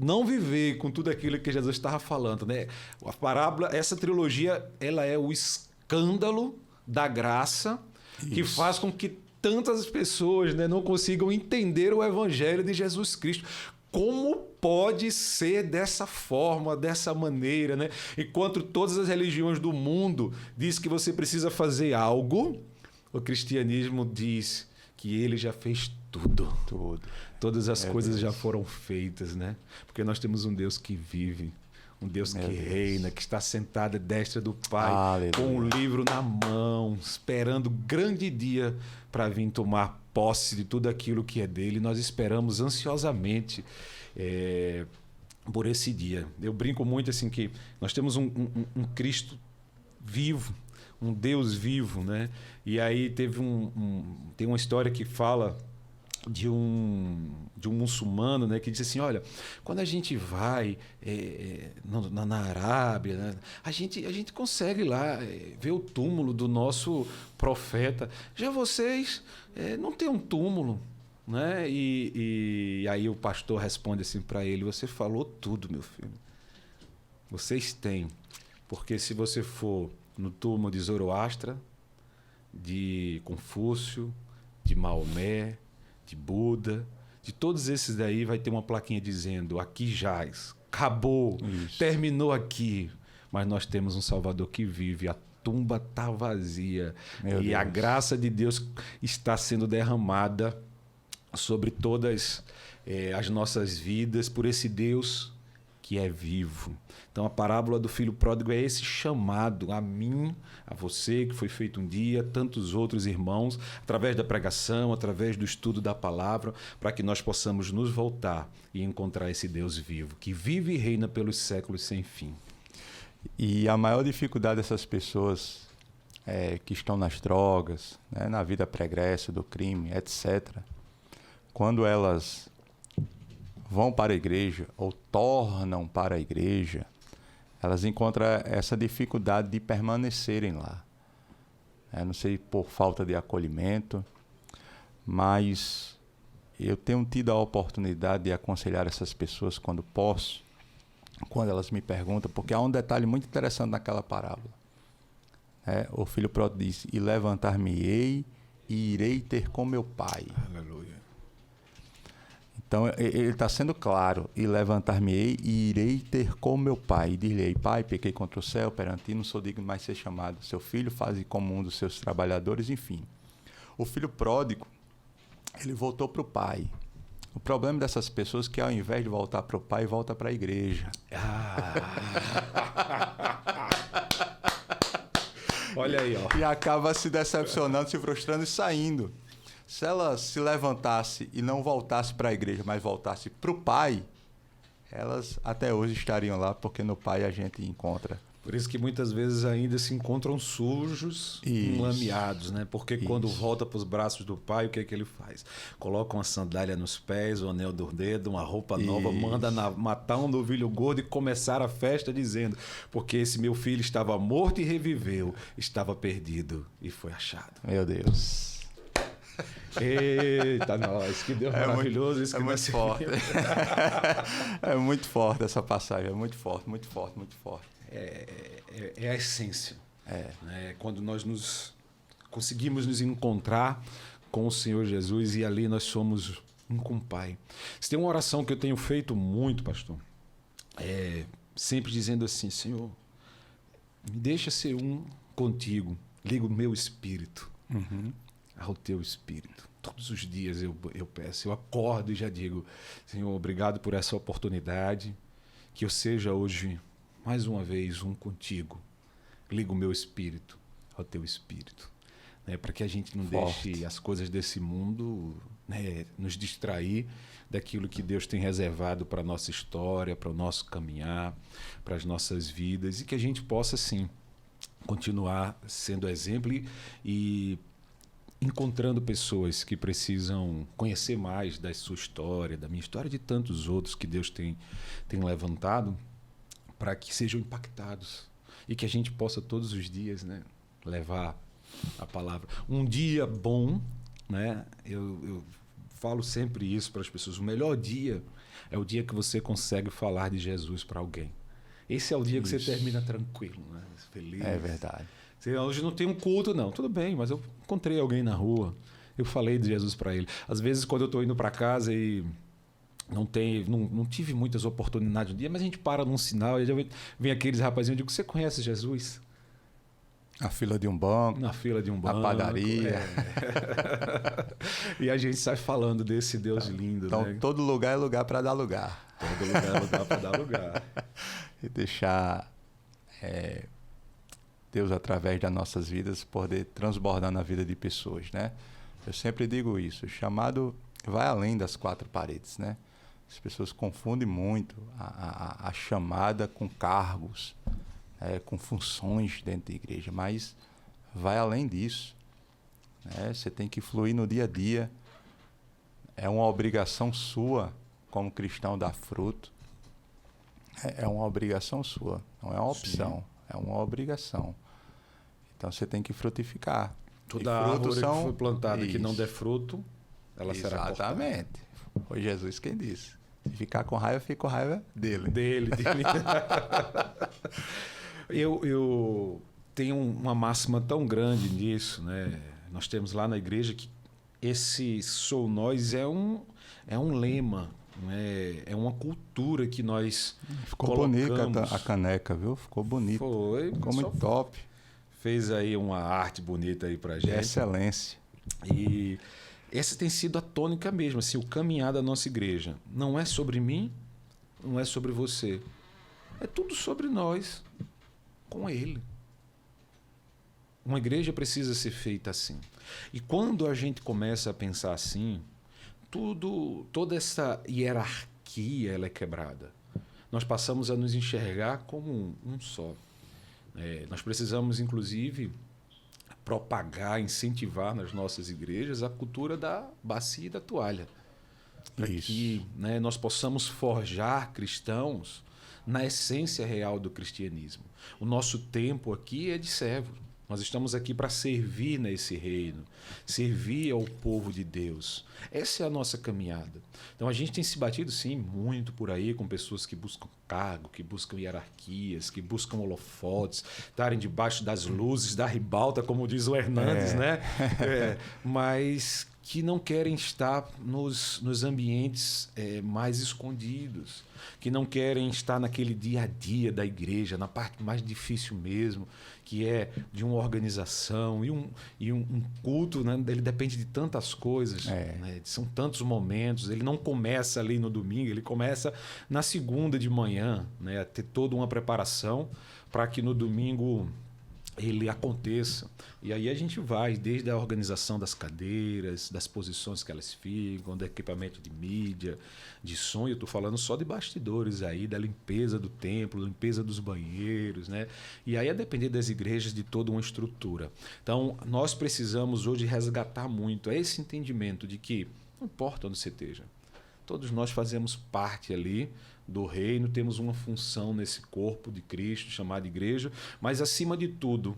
Speaker 1: não viver com tudo aquilo que Jesus estava falando, né? A parábola, essa trilogia, ela é o escândalo da graça. Isso. Que faz com que tantas pessoas, né, não consigam entender o evangelho de Jesus Cristo. Como pode ser dessa forma, dessa maneira, né? Enquanto todas as religiões do mundo dizem que você precisa fazer algo, o cristianismo diz que ele já fez tudo. Todas as coisas já foram feitas, né? Porque nós temos um Deus que vive, um Deus que reina, que está sentado à destra do Pai, aleluia, com um livro na mão, esperando o grande dia para vir tomar posse de tudo aquilo que é dele. Nós esperamos ansiosamente por esse dia. Eu brinco muito assim que nós temos um Cristo vivo, um Deus vivo, né? E aí tem uma história que fala de um muçulmano, né, que disse assim, olha, quando a gente vai na Arábia, né, a gente consegue lá ver o túmulo do nosso profeta. Já vocês não tem um túmulo, né? E aí o pastor responde assim para ele, você falou tudo, meu filho. Vocês têm, porque se você for no túmulo de Zoroastra, de Confúcio, de Maomé, de Buda, de todos esses daí vai ter uma plaquinha dizendo, aqui jaz, acabou, terminou aqui. Mas nós temos um Salvador que vive, a tumba está vazia. Meu Deus. A graça de Deus está sendo derramada sobre todas as nossas vidas por esse Deus que é vivo. Então a parábola do filho pródigo é esse chamado a mim, a você, que foi feito um dia, tantos outros irmãos, através da pregação, através do estudo da palavra, para que nós possamos nos voltar e encontrar esse Deus vivo, que vive e reina pelos séculos sem fim.
Speaker 2: E a maior dificuldade dessas pessoas que estão nas drogas, né, na vida pregressa, do crime, etc., quando elas vão para a igreja ou tornam para a igreja, elas encontram essa dificuldade de permanecerem lá. Não sei por falta de acolhimento, mas eu tenho tido a oportunidade de aconselhar essas pessoas quando posso, quando elas me perguntam, porque há um detalhe muito interessante naquela parábola. O filho pródigo diz: e levantar-me-ei e irei ter com meu pai.
Speaker 1: Aleluia.
Speaker 2: Então ele está sendo claro: e levantar-me-ei e irei ter com meu pai. E dir-lhe-ei: pai, pequei contra o céu, perante ti, não sou digno mais ser chamado seu filho, faze como um dos seus trabalhadores, enfim. O filho pródigo, ele voltou para o pai. O problema dessas pessoas é que, ao invés de voltar para o pai, volta para a igreja.
Speaker 1: Olha aí, ó.
Speaker 2: E acaba se decepcionando, se frustrando e saindo. Se ela se levantasse e não voltasse para a igreja, mas voltasse para o pai, elas até hoje estariam lá, porque no pai a gente encontra.
Speaker 1: Por isso que muitas vezes ainda se encontram sujos, enlameados, né? Porque quando volta para os braços do pai, o que é que ele faz? Coloca uma sandália nos pés, um anel do dedo, uma roupa nova, manda matar um novilho gordo e começar a festa dizendo: porque esse meu filho estava morto e reviveu, estava perdido e foi achado.
Speaker 2: Meu Deus.
Speaker 1: Eita, nós, que Deus maravilhoso. Isso que
Speaker 2: é muito forte. É muito forte essa passagem, é muito forte, muito forte, muito forte.
Speaker 1: É a essência. Né? Quando nós conseguimos nos encontrar com o Senhor Jesus e ali nós somos um com o Pai. Se tem uma oração que eu tenho feito muito, pastor, sempre dizendo assim: Senhor, me deixa ser um contigo, liga o meu espírito ao teu espírito. Todos os dias eu peço, eu acordo e já digo: Senhor, obrigado por essa oportunidade, que eu seja hoje mais uma vez um contigo. Liga o meu espírito ao teu espírito. Né? Para que a gente não deixe as coisas desse mundo, né, nos distrair daquilo que Deus tem reservado para a nossa história, para o nosso caminhar, para as nossas vidas, e que a gente possa, sim, continuar sendo exemplo e encontrando pessoas que precisam conhecer mais da sua história, da minha história, de tantos outros que Deus tem levantado, para que sejam impactados e que a gente possa todos os dias, né, levar a palavra. Um dia bom, né, eu falo sempre isso para as pessoas: o melhor dia é o dia que você consegue falar de Jesus para alguém. Esse é o dia que você termina tranquilo, né, feliz.
Speaker 2: É verdade.
Speaker 1: Hoje não tem um culto, não. Tudo bem, mas eu encontrei alguém na rua, eu falei de Jesus para ele. Às vezes, quando eu estou indo para casa e não tive muitas oportunidades no dia, mas a gente para num sinal e já vem aqueles rapazinhos, eu digo: você conhece Jesus?
Speaker 2: Na fila de um banco.
Speaker 1: Na fila de um banco.
Speaker 2: Na padaria.
Speaker 1: E a gente sai falando desse Deus lindo.
Speaker 2: Então,
Speaker 1: né?
Speaker 2: todo lugar é lugar para dar lugar.
Speaker 1: Todo lugar é lugar para dar lugar.
Speaker 2: E deixar Deus, através das nossas vidas, poder transbordar na vida de pessoas, né? Eu sempre digo isso: o chamado vai além das quatro paredes, né? As pessoas confundem muito a chamada com cargos, com funções dentro da igreja, mas vai além disso, né? Você tem que fluir no dia a dia. É uma obrigação sua, como cristão, dar fruto. É uma obrigação sua, não é uma opção. Sim. É uma obrigação. Então você tem que frutificar.
Speaker 1: Toda árvore que foi plantada que não der fruto, ela será cortada.
Speaker 2: Exatamente. Foi Jesus quem disse: se ficar com raiva, fica com raiva dele.
Speaker 1: Dele. Eu tenho uma máxima tão grande nisso, né? Nós temos lá na igreja que esse sou nós é um lema. É uma cultura que nós
Speaker 2: Ficou bonita a caneca, viu? Ficou bonita. Ficou muito top.
Speaker 1: Fez aí uma arte bonita aí pra gente.
Speaker 2: Excelência.
Speaker 1: E essa tem sido a tônica mesmo, assim, o caminhar da nossa igreja. Não é sobre mim, não é sobre você. É tudo sobre nós, com Ele. Uma igreja precisa ser feita assim. E quando a gente começa a pensar assim, toda essa hierarquia ela é quebrada. Nós passamos a nos enxergar como um só. Nós precisamos, inclusive, propagar, incentivar nas nossas igrejas a cultura da bacia e da toalha. Para que, né, nós possamos forjar cristãos, na essência real do cristianismo. O nosso tempo aqui é de servo. Nós estamos aqui para servir nesse reino, servir ao povo de Deus. Essa é a nossa caminhada. Então a gente tem se batido, sim, muito por aí com pessoas que buscam cargo, que buscam hierarquias, que buscam holofotes, estarem debaixo das luzes da ribalta, como diz o Hernandes, né? Mas que não querem estar nos ambientes mais escondidos, que não querem estar naquele dia a dia da igreja, na parte mais difícil mesmo, que é de uma organização e um culto, né? Ele depende de tantas coisas, né? São tantos momentos. Ele não começa ali no domingo, ele começa na segunda de manhã, né? A ter toda uma preparação para que no domingo ele aconteça. E aí a gente vai desde a organização das cadeiras, das posições que elas ficam, do equipamento de mídia, de som. Eu estou falando só de bastidores aí, da limpeza do templo, limpeza dos banheiros, né? E aí a depender das igrejas, de toda uma estrutura. Então nós precisamos hoje resgatar muito esse entendimento de que não importa onde você esteja, todos nós fazemos parte ali do reino, temos uma função nesse corpo de Cristo, chamado igreja, mas acima de tudo,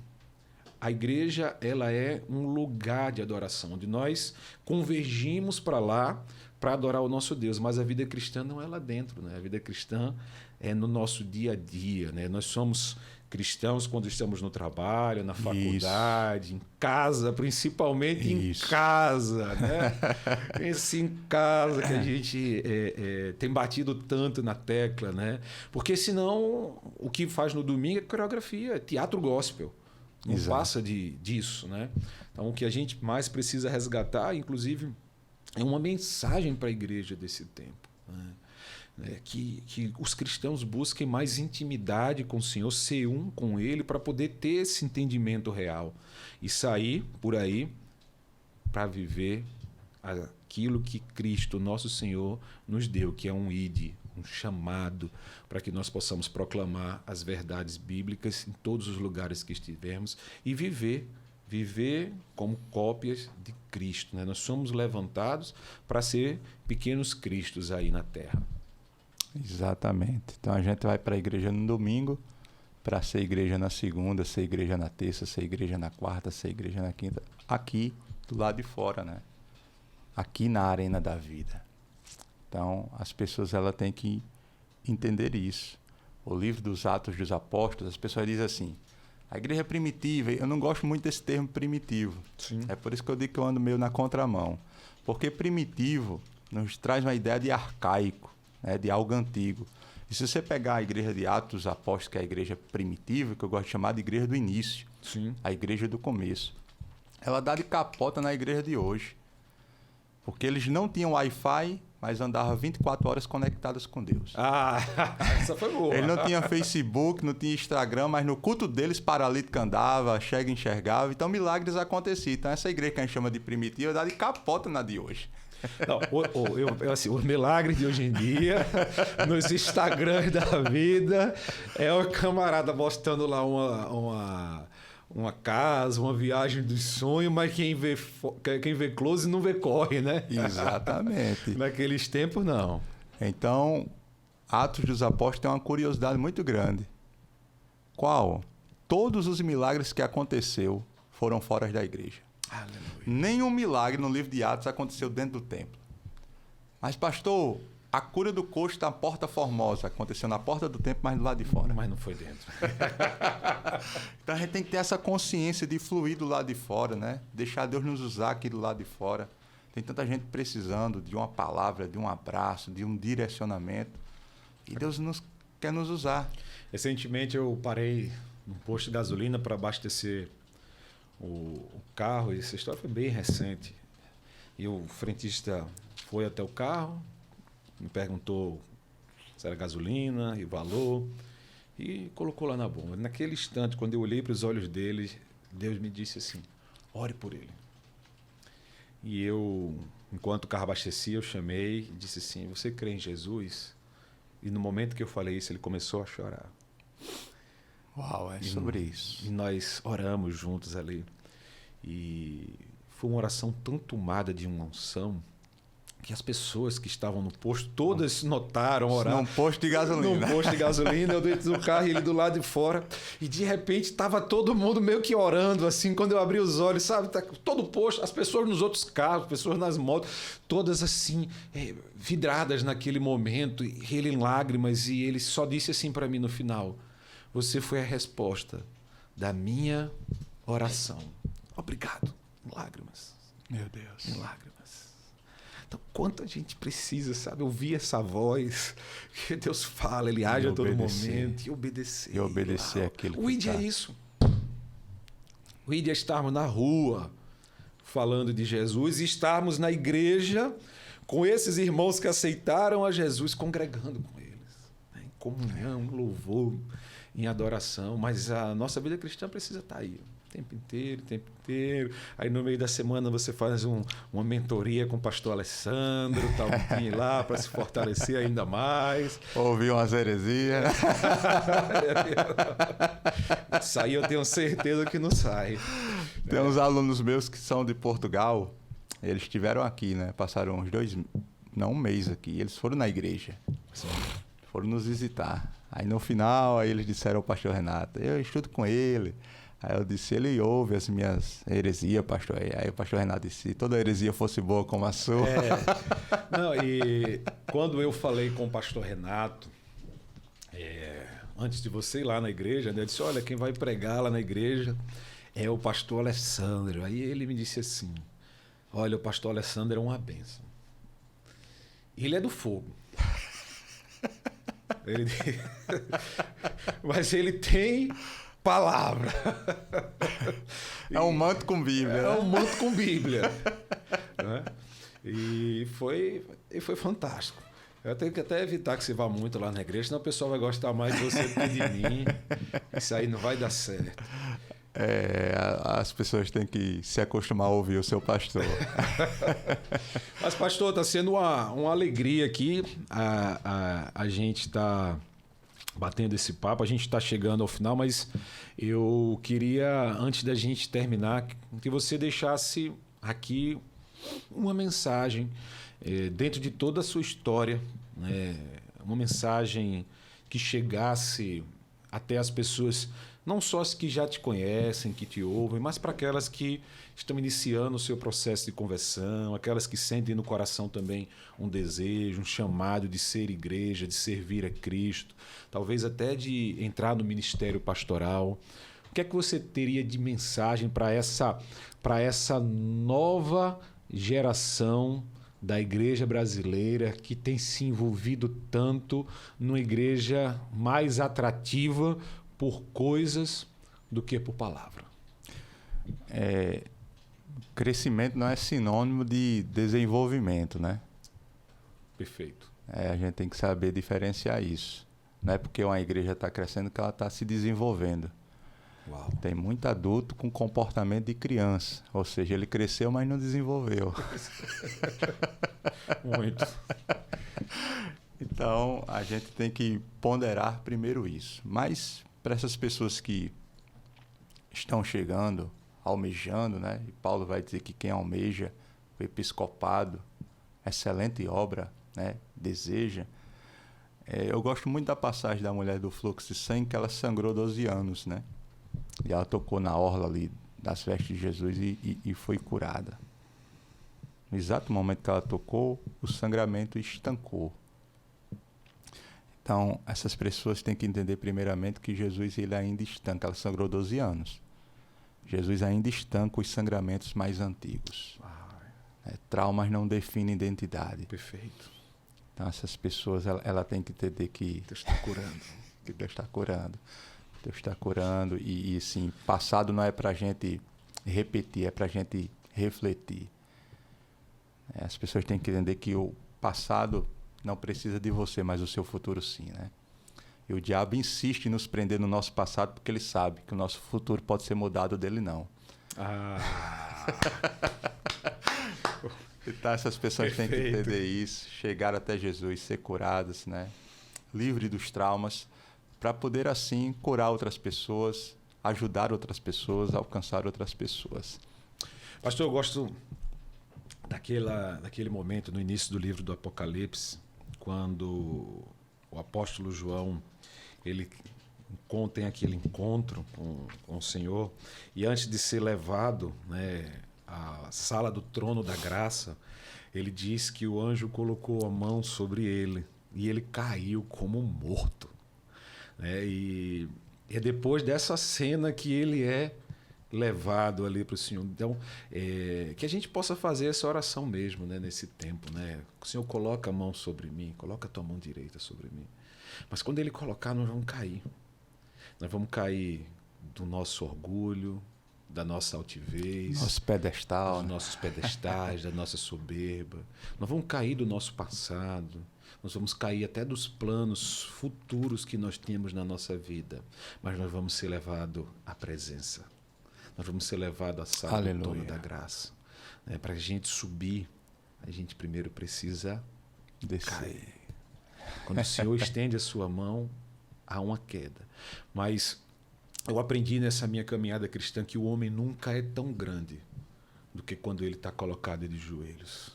Speaker 1: a igreja ela é um lugar de adoração, onde nós convergimos para lá para adorar o nosso Deus, mas a vida cristã não é lá dentro, né? A vida cristã é no nosso dia a dia, né? Nós somos cristãos quando estamos no trabalho, na faculdade, em casa, principalmente em casa, né? Esse em casa que a gente tem batido tanto na tecla, né? Porque senão o que faz no domingo é coreografia, é teatro gospel. Não passa disso, né? Então o que a gente mais precisa resgatar, inclusive, é uma mensagem para a igreja desse tempo, né? Que os cristãos busquem mais intimidade com o Senhor, ser um com Ele, para poder ter esse entendimento real e sair por aí para viver aquilo que Cristo, nosso Senhor, nos deu, que é um ide, um chamado para que nós possamos proclamar as verdades bíblicas em todos os lugares que estivermos e viver como cópias de Cristo, né? Nós somos levantados para ser pequenos cristos aí na terra.
Speaker 2: Exatamente. Então a gente vai para a igreja no domingo para ser igreja na segunda, ser igreja na terça, ser igreja na quarta, ser igreja na quinta, aqui do lado de fora, né? Aqui na arena da vida. Então as pessoas elas têm que entender isso. O livro dos Atos dos Apóstolos, as pessoas dizem assim: a igreja primitiva, eu não gosto muito desse termo primitivo.
Speaker 1: Sim.
Speaker 2: É por isso que eu digo que eu ando meio na contramão. Porque primitivo nos traz uma ideia de arcaico, né, de algo antigo. E se você pegar a igreja de Atos dos Apóstolos, que é a igreja primitiva, que eu gosto de chamar de igreja do início,
Speaker 1: Sim.
Speaker 2: a igreja do começo, ela dá de capota na igreja de hoje. Porque eles não tinham Wi-Fi, mas andavam 24 horas conectados com Deus.
Speaker 1: Essa foi boa.
Speaker 2: Ele não tinha Facebook, não tinha Instagram, mas no culto deles, paralítico andava, cego enxergava, então milagres aconteciam. Então essa igreja que a gente chama de primitiva dá de capota na de hoje.
Speaker 1: Não, assim, o milagre de hoje em dia, nos Instagrams da vida, é o camarada mostrando lá uma casa, uma viagem dos sonhos, mas quem vê close não vê corre, né?
Speaker 2: Exatamente.
Speaker 1: Naqueles tempos, não.
Speaker 2: Então, Atos dos Apóstolos tem uma curiosidade muito grande. Qual? Todos os milagres que aconteceu foram fora da igreja.
Speaker 1: Aleluia.
Speaker 2: Nenhum milagre no livro de Atos aconteceu dentro do templo. Mas, pastor, a cura do coxo da Porta Formosa aconteceu na porta do templo, mas do lado de fora.
Speaker 1: Mas não foi dentro.
Speaker 2: Então a gente tem que ter essa consciência de fluir do lado de fora, né? Deixar Deus nos usar aqui do lado de fora. Tem tanta gente precisando de uma palavra, de um abraço, de um direcionamento. E Deus quer nos usar.
Speaker 1: Recentemente eu parei num posto de gasolina para abastecer o carro, e essa história foi bem recente. E o frentista foi até o carro, me perguntou se era gasolina e valor, e colocou lá na bomba. Naquele instante, quando eu olhei para os olhos dele, Deus me disse assim: ore por ele. E eu, enquanto o carro abastecia, eu chamei e disse assim: você crê em Jesus? E no momento que eu falei isso, ele começou a chorar.
Speaker 2: Uau, é sobre isso.
Speaker 1: E nós oramos juntos ali. E foi uma oração tão tomada de uma unção que as pessoas que estavam no posto, todas notaram orar.
Speaker 2: Num posto de gasolina.
Speaker 1: Num posto de gasolina, eu dentro do carro e ele do lado de fora. E de repente estava todo mundo meio que orando, assim, quando eu abri os olhos, sabe? Tá todo posto, as pessoas nos outros carros, pessoas nas motos, todas assim, vidradas naquele momento, e ele em lágrimas, e ele só disse assim para mim no final: você foi a resposta da minha oração. Obrigado. Em lágrimas.
Speaker 2: Meu Deus.
Speaker 1: Em lágrimas. Então, quanto a gente precisa, sabe, ouvir essa voz que Deus fala, Ele age a todo momento, e obedecer.
Speaker 2: E obedecer aquilo.
Speaker 1: O ID é isso. O ID é estarmos na rua falando de Jesus e estarmos na igreja com esses irmãos que aceitaram a Jesus, congregando com eles, né? Em comunhão, em louvor, em adoração. Mas a nossa vida cristã precisa estar aí. O tempo inteiro. Aí no meio da semana você faz uma mentoria com o pastor Alessandro, tá um pouquinho lá para se fortalecer ainda mais.
Speaker 2: Ouvir umas heresias.
Speaker 1: Isso aí eu tenho certeza que não sai.
Speaker 2: Tem uns alunos meus que são de Portugal, eles estiveram aqui, né? Passaram um mês aqui. Eles foram na igreja.
Speaker 1: Sim.
Speaker 2: Foram nos visitar. Aí no final, aí eles disseram ao pastor Renato: eu estudo com ele. Aí eu disse: ele ouve as minhas heresias, pastor. Aí o pastor Renato disse: se toda heresia fosse boa como a sua.
Speaker 1: Não, e quando eu falei com o pastor Renato, antes de você ir lá na igreja, né, eu disse: olha, quem vai pregar lá na igreja é o pastor Alessandro. Aí ele me disse assim: olha, o pastor Alessandro é uma bênção. Ele é do fogo. Mas ele tem palavra.
Speaker 2: É um manto com Bíblia.
Speaker 1: É um manto com Bíblia. Né? E foi fantástico. Eu tenho que até evitar que você vá muito lá na igreja, senão o pessoal vai gostar mais de você do que de mim. Isso aí não vai dar certo.
Speaker 2: As pessoas têm que se acostumar a ouvir o seu pastor.
Speaker 1: Mas, pastor, está sendo uma alegria aqui. A gente está batendo esse papo, a gente está chegando ao final, mas eu queria, antes da gente terminar, que você deixasse aqui uma mensagem dentro de toda a sua história, né? Uma mensagem que chegasse até as pessoas, não só as que já te conhecem, que te ouvem, mas para aquelas que estão iniciando o seu processo de conversão, aquelas que sentem no coração também um desejo, um chamado de ser igreja, de servir a Cristo, talvez até de entrar no ministério pastoral. O que é que você teria de mensagem para essa nova geração da igreja brasileira que tem se envolvido tanto numa igreja mais atrativa por coisas do que por palavra?
Speaker 2: Crescimento não é sinônimo de desenvolvimento, né?
Speaker 1: Perfeito.
Speaker 2: A gente tem que saber diferenciar isso. Não é porque uma igreja está crescendo que ela está se desenvolvendo.
Speaker 1: Uau.
Speaker 2: Tem muito adulto com comportamento de criança. Ou seja, ele cresceu, mas não desenvolveu.
Speaker 1: Muito.
Speaker 2: Então, a gente tem que ponderar primeiro isso. Mas, para essas pessoas que estão chegando, almejando, né? E Paulo vai dizer que quem almeja o episcopado, excelente obra, né? Deseja. Eu gosto muito da passagem da mulher do fluxo de sangue, que ela sangrou 12 anos, né? E ela tocou na orla ali das vestes de Jesus e foi curada. No exato momento que ela tocou, o sangramento estancou. Então, essas pessoas têm que entender primeiramente que Jesus ele ainda estanca. Ela sangrou 12 anos. Jesus ainda estanca os sangramentos mais antigos. Traumas não definem identidade.
Speaker 1: Perfeito.
Speaker 2: Então, essas pessoas ela tem que entender que
Speaker 1: Deus está curando.
Speaker 2: Que Deus está curando. Deus está curando. E assim, passado não é para a gente repetir, é para a gente refletir. As pessoas têm que entender que o passado não precisa de você, mas o seu futuro sim, né? E o diabo insiste em nos prender no nosso passado porque ele sabe que o nosso futuro pode ser mudado dele não. Então essas pessoas têm que entender isso, chegar até Jesus, ser curadas, né? Livre dos traumas, para poder assim curar outras pessoas, ajudar outras pessoas, alcançar outras pessoas.
Speaker 1: Pastor, eu daquele momento, no início do livro do Apocalipse, quando o apóstolo João, ele tem aquele encontro com o Senhor, e antes de ser levado, né, à sala do trono da graça, ele diz que o anjo colocou a mão sobre ele e ele caiu como morto. Né? E é depois dessa cena que ele é levado ali para o Senhor. Então, que a gente possa fazer essa oração mesmo, né, nesse tempo. Né? O Senhor coloca a mão sobre mim, coloca a tua mão direita sobre mim. Mas quando Ele colocar, nós vamos cair. Nós vamos cair do nosso orgulho, da nossa altivez,
Speaker 2: nosso pedestal,
Speaker 1: dos nossos pedestais, da nossa soberba. Nós vamos cair do nosso passado. Nós vamos cair até dos planos futuros que nós temos na nossa vida. Mas nós vamos ser levados à presença. Nós vamos ser levados à sala do trono da graça. Para a gente subir, a gente primeiro precisa cair. Quando o Senhor estende a sua mão, há uma queda. Mas eu aprendi nessa minha caminhada cristã que o homem nunca é tão grande do que quando ele está colocado de joelhos.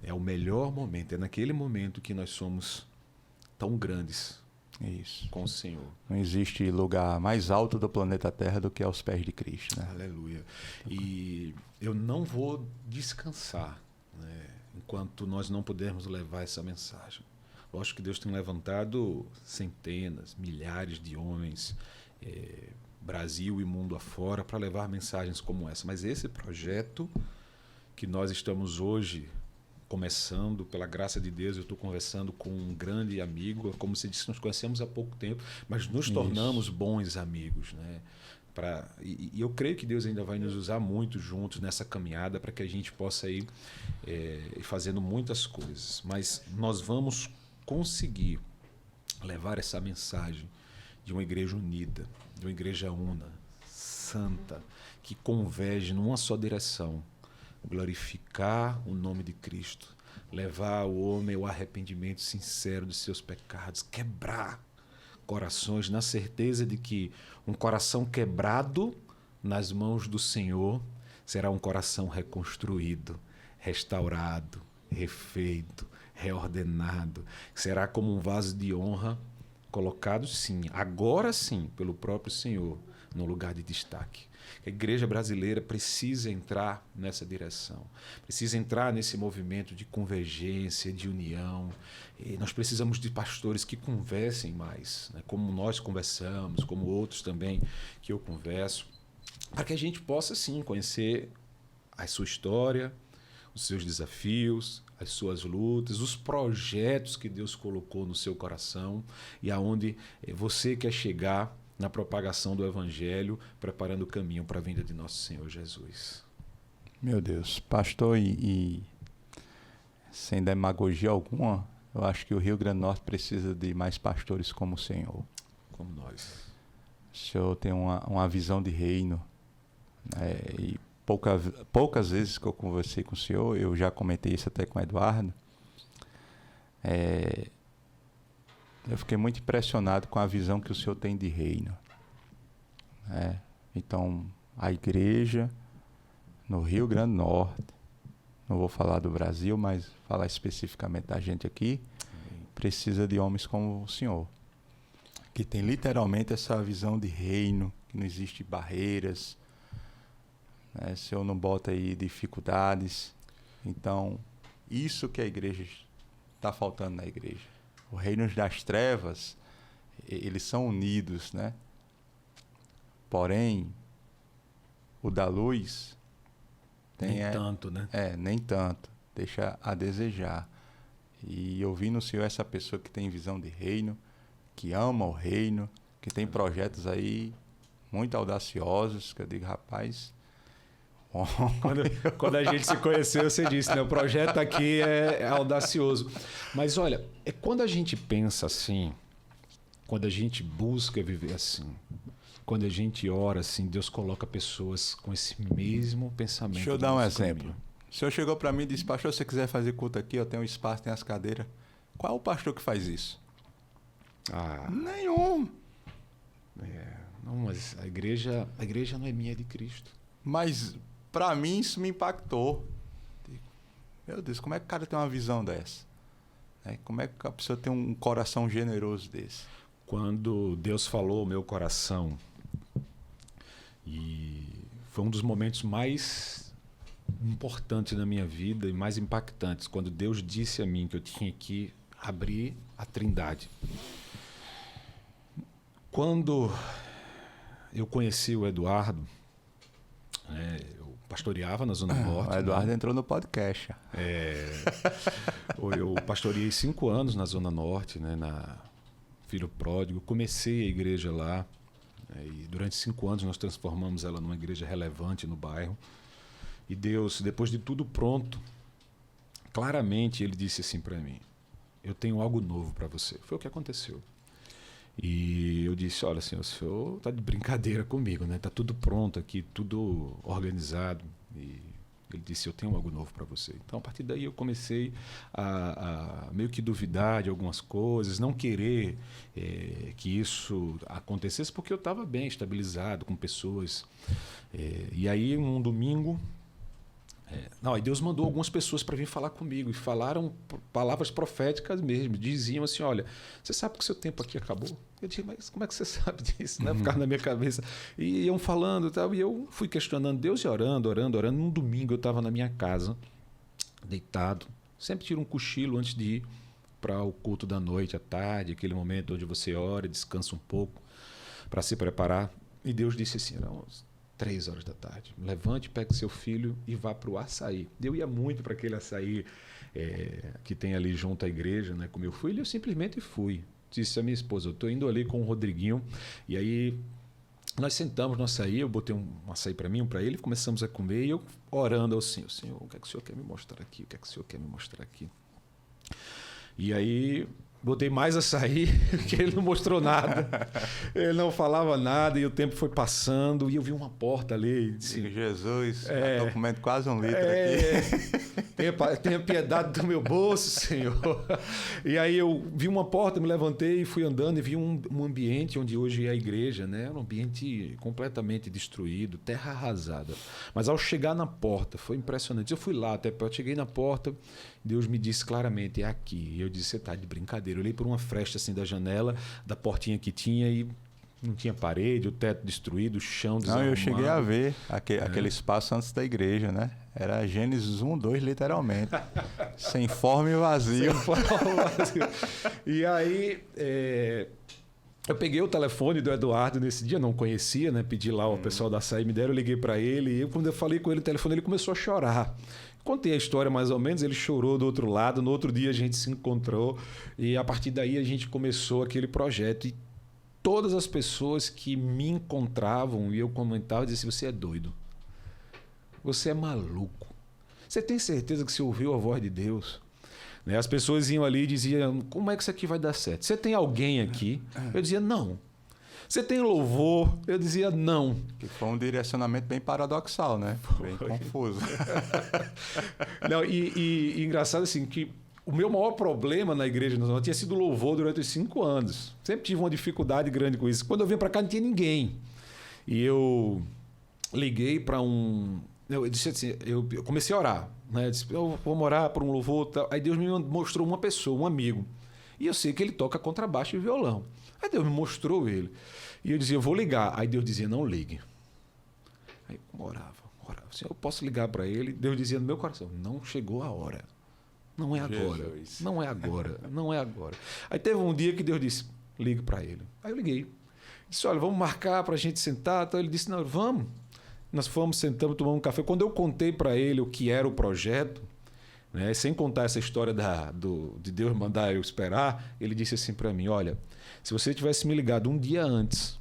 Speaker 1: É o melhor momento, é naquele momento que nós somos tão grandes.
Speaker 2: Isso.
Speaker 1: Com o Senhor.
Speaker 2: Não existe lugar mais alto do planeta Terra do que aos pés de Cristo. Né?
Speaker 1: Aleluia. E eu não vou descansar, né, enquanto nós não pudermos levar essa mensagem. Lógico que Deus tem levantado centenas, milhares de homens, Brasil e mundo afora, para levar mensagens como essa. Mas esse projeto que nós estamos hoje começando, pela graça de Deus, eu estou conversando com um grande amigo, como se disse, nos conhecemos há pouco tempo, mas nos tornamos bons amigos, né? E eu creio que Deus ainda vai nos usar muito juntos nessa caminhada para que a gente possa ir fazendo muitas coisas. Mas nós vamos conseguir levar essa mensagem de uma igreja unida, de uma igreja una, santa, que converge numa só direção: glorificar o nome de Cristo, levar o homem ao arrependimento sincero dos seus pecados, quebrar corações na certeza de que um coração quebrado nas mãos do Senhor será um coração reconstruído, restaurado, refeito, reordenado. Será como um vaso de honra colocado, sim, agora sim, pelo próprio Senhor, no lugar de destaque. A igreja brasileira precisa entrar nessa direção, precisa entrar nesse movimento de convergência, de união. E nós precisamos de pastores que conversem mais, né? Como nós conversamos, como outros também que eu converso, para que a gente possa, sim, conhecer a sua história, os seus desafios, as suas lutas, os projetos que Deus colocou no seu coração e aonde você quer chegar na propagação do Evangelho, preparando o caminho para a vinda de nosso Senhor Jesus.
Speaker 2: Meu Deus, pastor, e sem demagogia alguma, eu acho que o Rio Grande do Norte precisa de mais pastores como o Senhor.
Speaker 1: Como nós.
Speaker 2: O Senhor tem uma visão de reino, né? E poucas vezes que eu conversei com o Senhor, eu já comentei isso até com o Eduardo, eu fiquei muito impressionado com a visão que o Senhor tem de reino. Então, a igreja no Rio Grande do Norte, não vou falar do Brasil, mas falar especificamente da gente aqui, precisa de homens como o Senhor, que tem literalmente essa visão de reino, que não existe barreiras, né? O Senhor não bota aí dificuldades. Então, isso que a igreja está faltando na igreja. Os reinos das trevas, eles são unidos, né? Porém, o da luz
Speaker 1: nem tanto, né?
Speaker 2: Nem tanto. Deixa a desejar. E eu vi no Senhor essa pessoa que tem visão de reino, que ama o reino, que tem projetos aí muito audaciosos, que eu digo, rapaz...
Speaker 1: Quando a gente se conheceu, você disse, né? O projeto aqui é audacioso. Mas olha, quando a gente pensa assim, quando a gente busca viver assim, quando a gente ora assim, Deus coloca pessoas com esse mesmo pensamento.
Speaker 2: Deixa eu dar um exemplo. O senhor chegou para mim e disse, pastor, se você quiser fazer culto aqui, eu tenho um espaço, tem as cadeiras. Qual é o pastor que faz isso? Nenhum.
Speaker 1: Não, mas a igreja não é minha, é de Cristo.
Speaker 2: Mas... para mim, isso me impactou. Meu Deus, como é que o cara tem uma visão dessa? Como é que a pessoa tem um coração generoso desse?
Speaker 1: Quando Deus falou ao meu coração, e foi um dos momentos mais importantes da minha vida e mais impactantes, quando Deus disse a mim que eu tinha que abrir a Trindade. Quando eu conheci o Eduardo, eu pastoreava na Zona Norte.
Speaker 2: O Eduardo entrou no podcast.
Speaker 1: Eu pastoreei 5 anos na Zona Norte, né, na Filho Pródigo. Comecei a igreja lá, e durante 5 anos nós transformamos ela numa igreja relevante no bairro. E Deus, depois de tudo pronto, claramente Ele disse assim para mim: eu tenho algo novo para você. Foi o que aconteceu. E eu disse: olha, senhor, o senhor está de brincadeira comigo, né? Está tudo pronto aqui, tudo organizado. E ele disse: eu tenho algo novo para você. Então, a partir daí, eu comecei a meio que duvidar de algumas coisas, não querer que isso acontecesse, porque eu estava bem estabilizado com pessoas. E aí, num domingo... aí Deus mandou algumas pessoas para vir falar comigo e falaram palavras proféticas mesmo. Diziam assim: olha, você sabe que o seu tempo aqui acabou? Eu disse: mas como é que você sabe disso? Né? Ficava na minha cabeça. E iam falando e tal. E eu fui questionando Deus e orando. Num domingo eu estava na minha casa, deitado. Sempre tiro um cochilo antes de ir para o culto da noite, à tarde, aquele momento onde você ora, descansa um pouco para se preparar. E Deus disse assim: eram 3 horas da tarde. Levante, pegue seu filho e vá para o açaí. Eu ia muito para aquele açaí que tem ali junto à igreja, né, com meu filho. Eu simplesmente fui. Disse a minha esposa: eu estou indo ali com o Rodriguinho. E aí nós sentamos no açaí, eu botei um açaí para mim, um para ele, começamos a comer e eu orando ao Senhor: Senhor, o que é que o Senhor quer me mostrar aqui? O que é que o Senhor quer me mostrar aqui? E aí... botei mais açaí, que ele não mostrou nada. Ele não falava nada e o tempo foi passando e eu vi uma porta ali. Disse:
Speaker 2: Jesus, estou comendo quase 1 litro aqui.
Speaker 1: Tenha piedade do meu bolso, Senhor. E aí eu vi uma porta, me levantei e fui andando e vi um ambiente onde hoje é a igreja, né? Um ambiente completamente destruído, terra arrasada. Mas ao chegar na porta, foi impressionante. Eu fui lá, até eu cheguei na porta, Deus me disse claramente: é aqui. E eu disse: você está de brincadeira. Eu olhei por uma fresta assim da janela, da portinha que tinha, e não tinha parede, o teto destruído, o chão desarrumado.
Speaker 2: Não, eu cheguei a ver aquele espaço antes da igreja, né? Era Gênesis 1:2, literalmente. Sem forma e vazio. Sem forma e vazio.
Speaker 1: E aí, eu peguei o telefone do Eduardo nesse dia, não conhecia, né? Pedi lá ao pessoal da açaí, me deram, eu liguei para ele, e quando eu falei com ele no telefone, ele começou a chorar. Contei a história mais ou menos, ele chorou do outro lado, no outro dia a gente se encontrou e a partir daí a gente começou aquele projeto. E todas as pessoas que me encontravam e eu comentava diziam assim: você é doido, você é maluco, você tem certeza que você ouviu a voz de Deus? Né? As pessoas iam ali e diziam: como é que isso aqui vai dar certo? Você tem alguém aqui? Eu dizia: não. Você tem louvor? Eu dizia: não.
Speaker 2: Que foi um direcionamento bem paradoxal, né? Bem confuso.
Speaker 1: Não, e engraçado assim, que o meu maior problema na igreja nacional tinha sido o louvor durante os 5 anos. Sempre tive uma dificuldade grande com isso. Quando eu vim para cá não tinha ninguém. E eu liguei para eu disse assim, eu comecei a orar, né? Eu disse: eu vou orar por um louvor. Tal. Aí Deus me mostrou uma pessoa, um amigo. E eu sei que ele toca contrabaixo e violão. Aí Deus me mostrou ele. E eu dizia: eu vou ligar. Aí Deus dizia: não ligue. Aí eu orava. Assim, eu posso ligar para ele? Deus dizia no meu coração: não chegou a hora. Não é agora.
Speaker 2: Jesus.
Speaker 1: Não é agora. Não é agora. Aí teve um dia que Deus disse: ligue para ele. Aí eu liguei. Disse: olha, vamos marcar para a gente sentar. Então ele disse: não, vamos. Nós fomos, sentamos, tomamos um café. Quando eu contei para ele o que era o projeto, né, sem contar essa história de Deus mandar eu esperar, ele disse assim para mim: olha, se você tivesse me ligado um dia antes,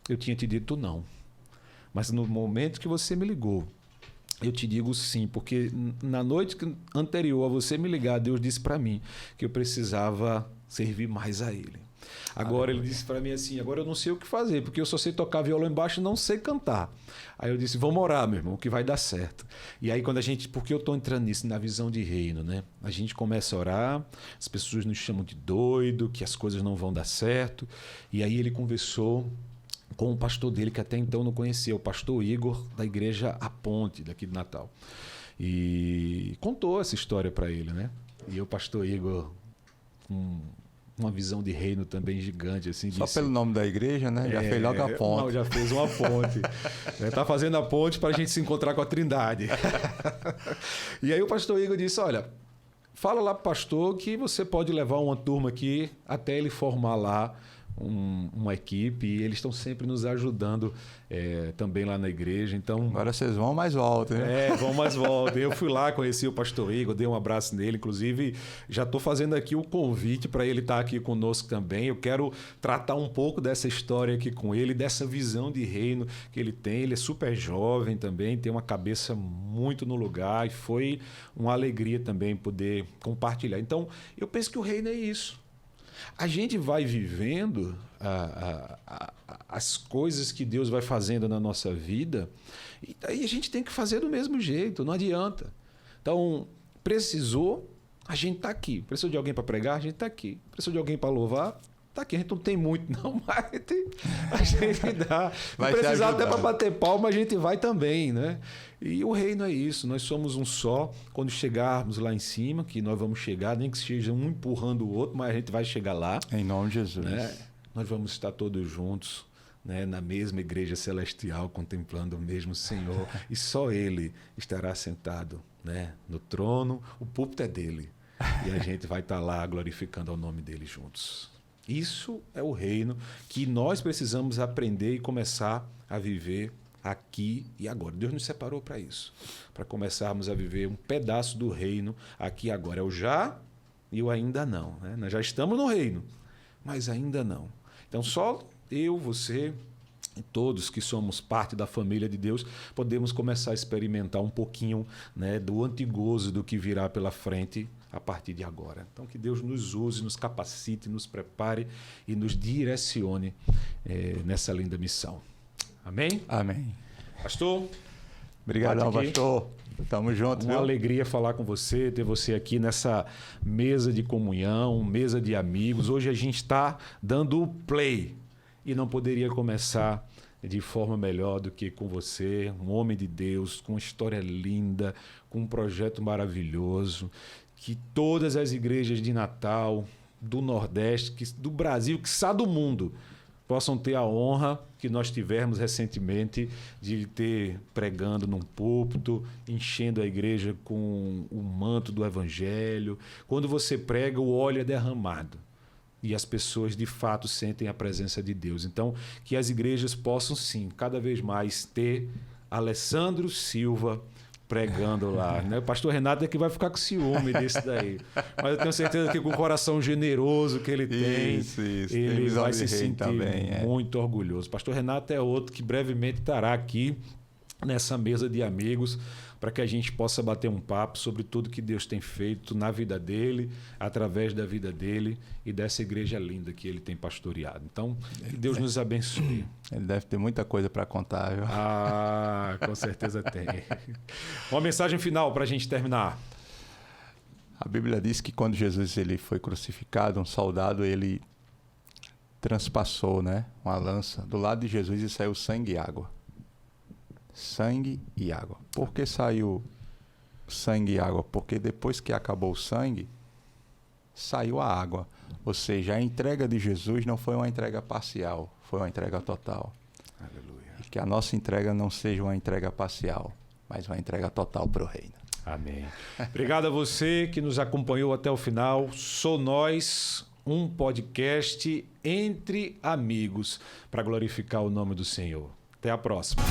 Speaker 1: eu tinha te dito não. Mas no momento que você me ligou, eu te digo sim, porque na noite anterior a você me ligar, Deus disse para mim que eu precisava servir mais a Ele. Agora ele disse para mim assim: agora eu não sei o que fazer, porque eu só sei tocar violão embaixo e não sei cantar. Aí eu disse: vamos orar, meu irmão, que vai dar certo. E aí porque eu estou entrando nisso, na visão de reino, né? A gente começa a orar, as pessoas nos chamam de doido, que as coisas não vão dar certo. E aí ele conversou com o pastor dele, que até então não conhecia, o pastor Igor, da igreja A Ponte, daqui de Natal. e contou essa história para ele, né? E o pastor Igor, com uma visão de reino também gigante, assim.
Speaker 2: Só pelo nome da igreja, né? Já fez logo a ponte.
Speaker 1: Não, já fez uma ponte. Está fazendo a ponte para a gente se encontrar com a Trindade. E aí o pastor Igor disse, olha, fala lá para o pastor que você pode levar uma turma aqui até ele formar lá uma equipe, e eles estão sempre nos ajudando também lá na igreja. Então,
Speaker 2: agora vocês vão mais volta, né?
Speaker 1: Vão mais volta. Eu fui lá, conheci o pastor Igor, dei um abraço nele, inclusive já estou fazendo aqui o convite para ele estar aqui conosco também. Eu quero tratar um pouco dessa história aqui com ele, dessa visão de reino que ele tem. Ele é super jovem também, tem uma cabeça muito no lugar, e foi uma alegria também poder compartilhar. Então, eu penso que o reino é isso. A gente vai vivendo as coisas que Deus vai fazendo na nossa vida, e aí a gente tem que fazer do mesmo jeito, não adianta. Então, precisou, a gente está aqui. Precisou de alguém para pregar, a gente está aqui. Precisou de alguém para louvar, está aqui. A gente não tem muito, não, mas a gente dá. Vai precisar até para bater palma, a gente vai também, né? E o reino é isso, nós somos um só. Quando chegarmos lá em cima, que nós vamos chegar, nem que seja um empurrando o outro, mas a gente vai chegar lá.
Speaker 2: Em nome de Jesus.
Speaker 1: Né? Nós vamos estar todos juntos, né, na mesma igreja celestial, contemplando o mesmo Senhor. E só Ele estará sentado, né, no trono, o púlpito é dele. E a gente vai estar lá glorificando ao nome dele juntos. Isso é o reino que nós precisamos aprender e começar a viver aqui e agora. Deus nos separou para isso, para começarmos a viver um pedaço do reino aqui e agora. É o já e o ainda não, né? Nós já estamos no reino, mas ainda não. Então só eu, você e todos que somos parte da família de Deus podemos começar a experimentar um pouquinho, né, do antigozo do que virá pela frente a partir de agora. Então que Deus nos use, nos capacite, nos prepare e nos direcione nessa linda missão. Amém?
Speaker 2: Amém.
Speaker 1: Pastor?
Speaker 2: Obrigadão, pastor. Tamo junto.
Speaker 1: Uma alegria falar com você, ter você aqui nessa mesa de comunhão, mesa de amigos. Hoje a gente está dando o play e não poderia começar de forma melhor do que com você, um homem de Deus, com uma história linda, com um projeto maravilhoso, que todas as igrejas de Natal, do Nordeste, do Brasil, quiçá do mundo, possam ter a honra que nós tivemos recentemente de ter pregando num púlpito, enchendo a igreja com o manto do Evangelho. Quando você prega, o óleo é derramado e as pessoas de fato sentem a presença de Deus. Então, que as igrejas possam sim, cada vez mais ter Alessandro Silva pregando lá, né? O pastor Renato é que vai ficar com ciúme desse daí. Mas eu tenho certeza que com o coração generoso que ele tem, ele vai se sentir também, muito orgulhoso. O pastor Renato é outro que brevemente estará aqui nessa mesa de amigos para que a gente possa bater um papo sobre tudo que Deus tem feito na vida dele, através da vida dele e dessa igreja linda que ele tem pastoreado. Então, que Deus nos abençoe.
Speaker 2: Ele deve ter muita coisa para contar, viu?
Speaker 1: Ah, com certeza tem. Uma mensagem final para a gente terminar.
Speaker 2: A Bíblia diz que quando Jesus ele foi crucificado, um soldado ele transpassou, né, uma lança do lado de Jesus e saiu sangue e água. Sangue e água. Por que saiu sangue e água? Porque depois que acabou o sangue, saiu a água. Ou seja, a entrega de Jesus não foi uma entrega parcial, foi uma entrega total.
Speaker 1: Aleluia.
Speaker 2: E que a nossa entrega não seja uma entrega parcial, mas uma entrega total para o reino.
Speaker 1: Amém. Obrigado a você que nos acompanhou até o final. Sou Nós, um podcast entre amigos para glorificar o nome do Senhor. Até a próxima.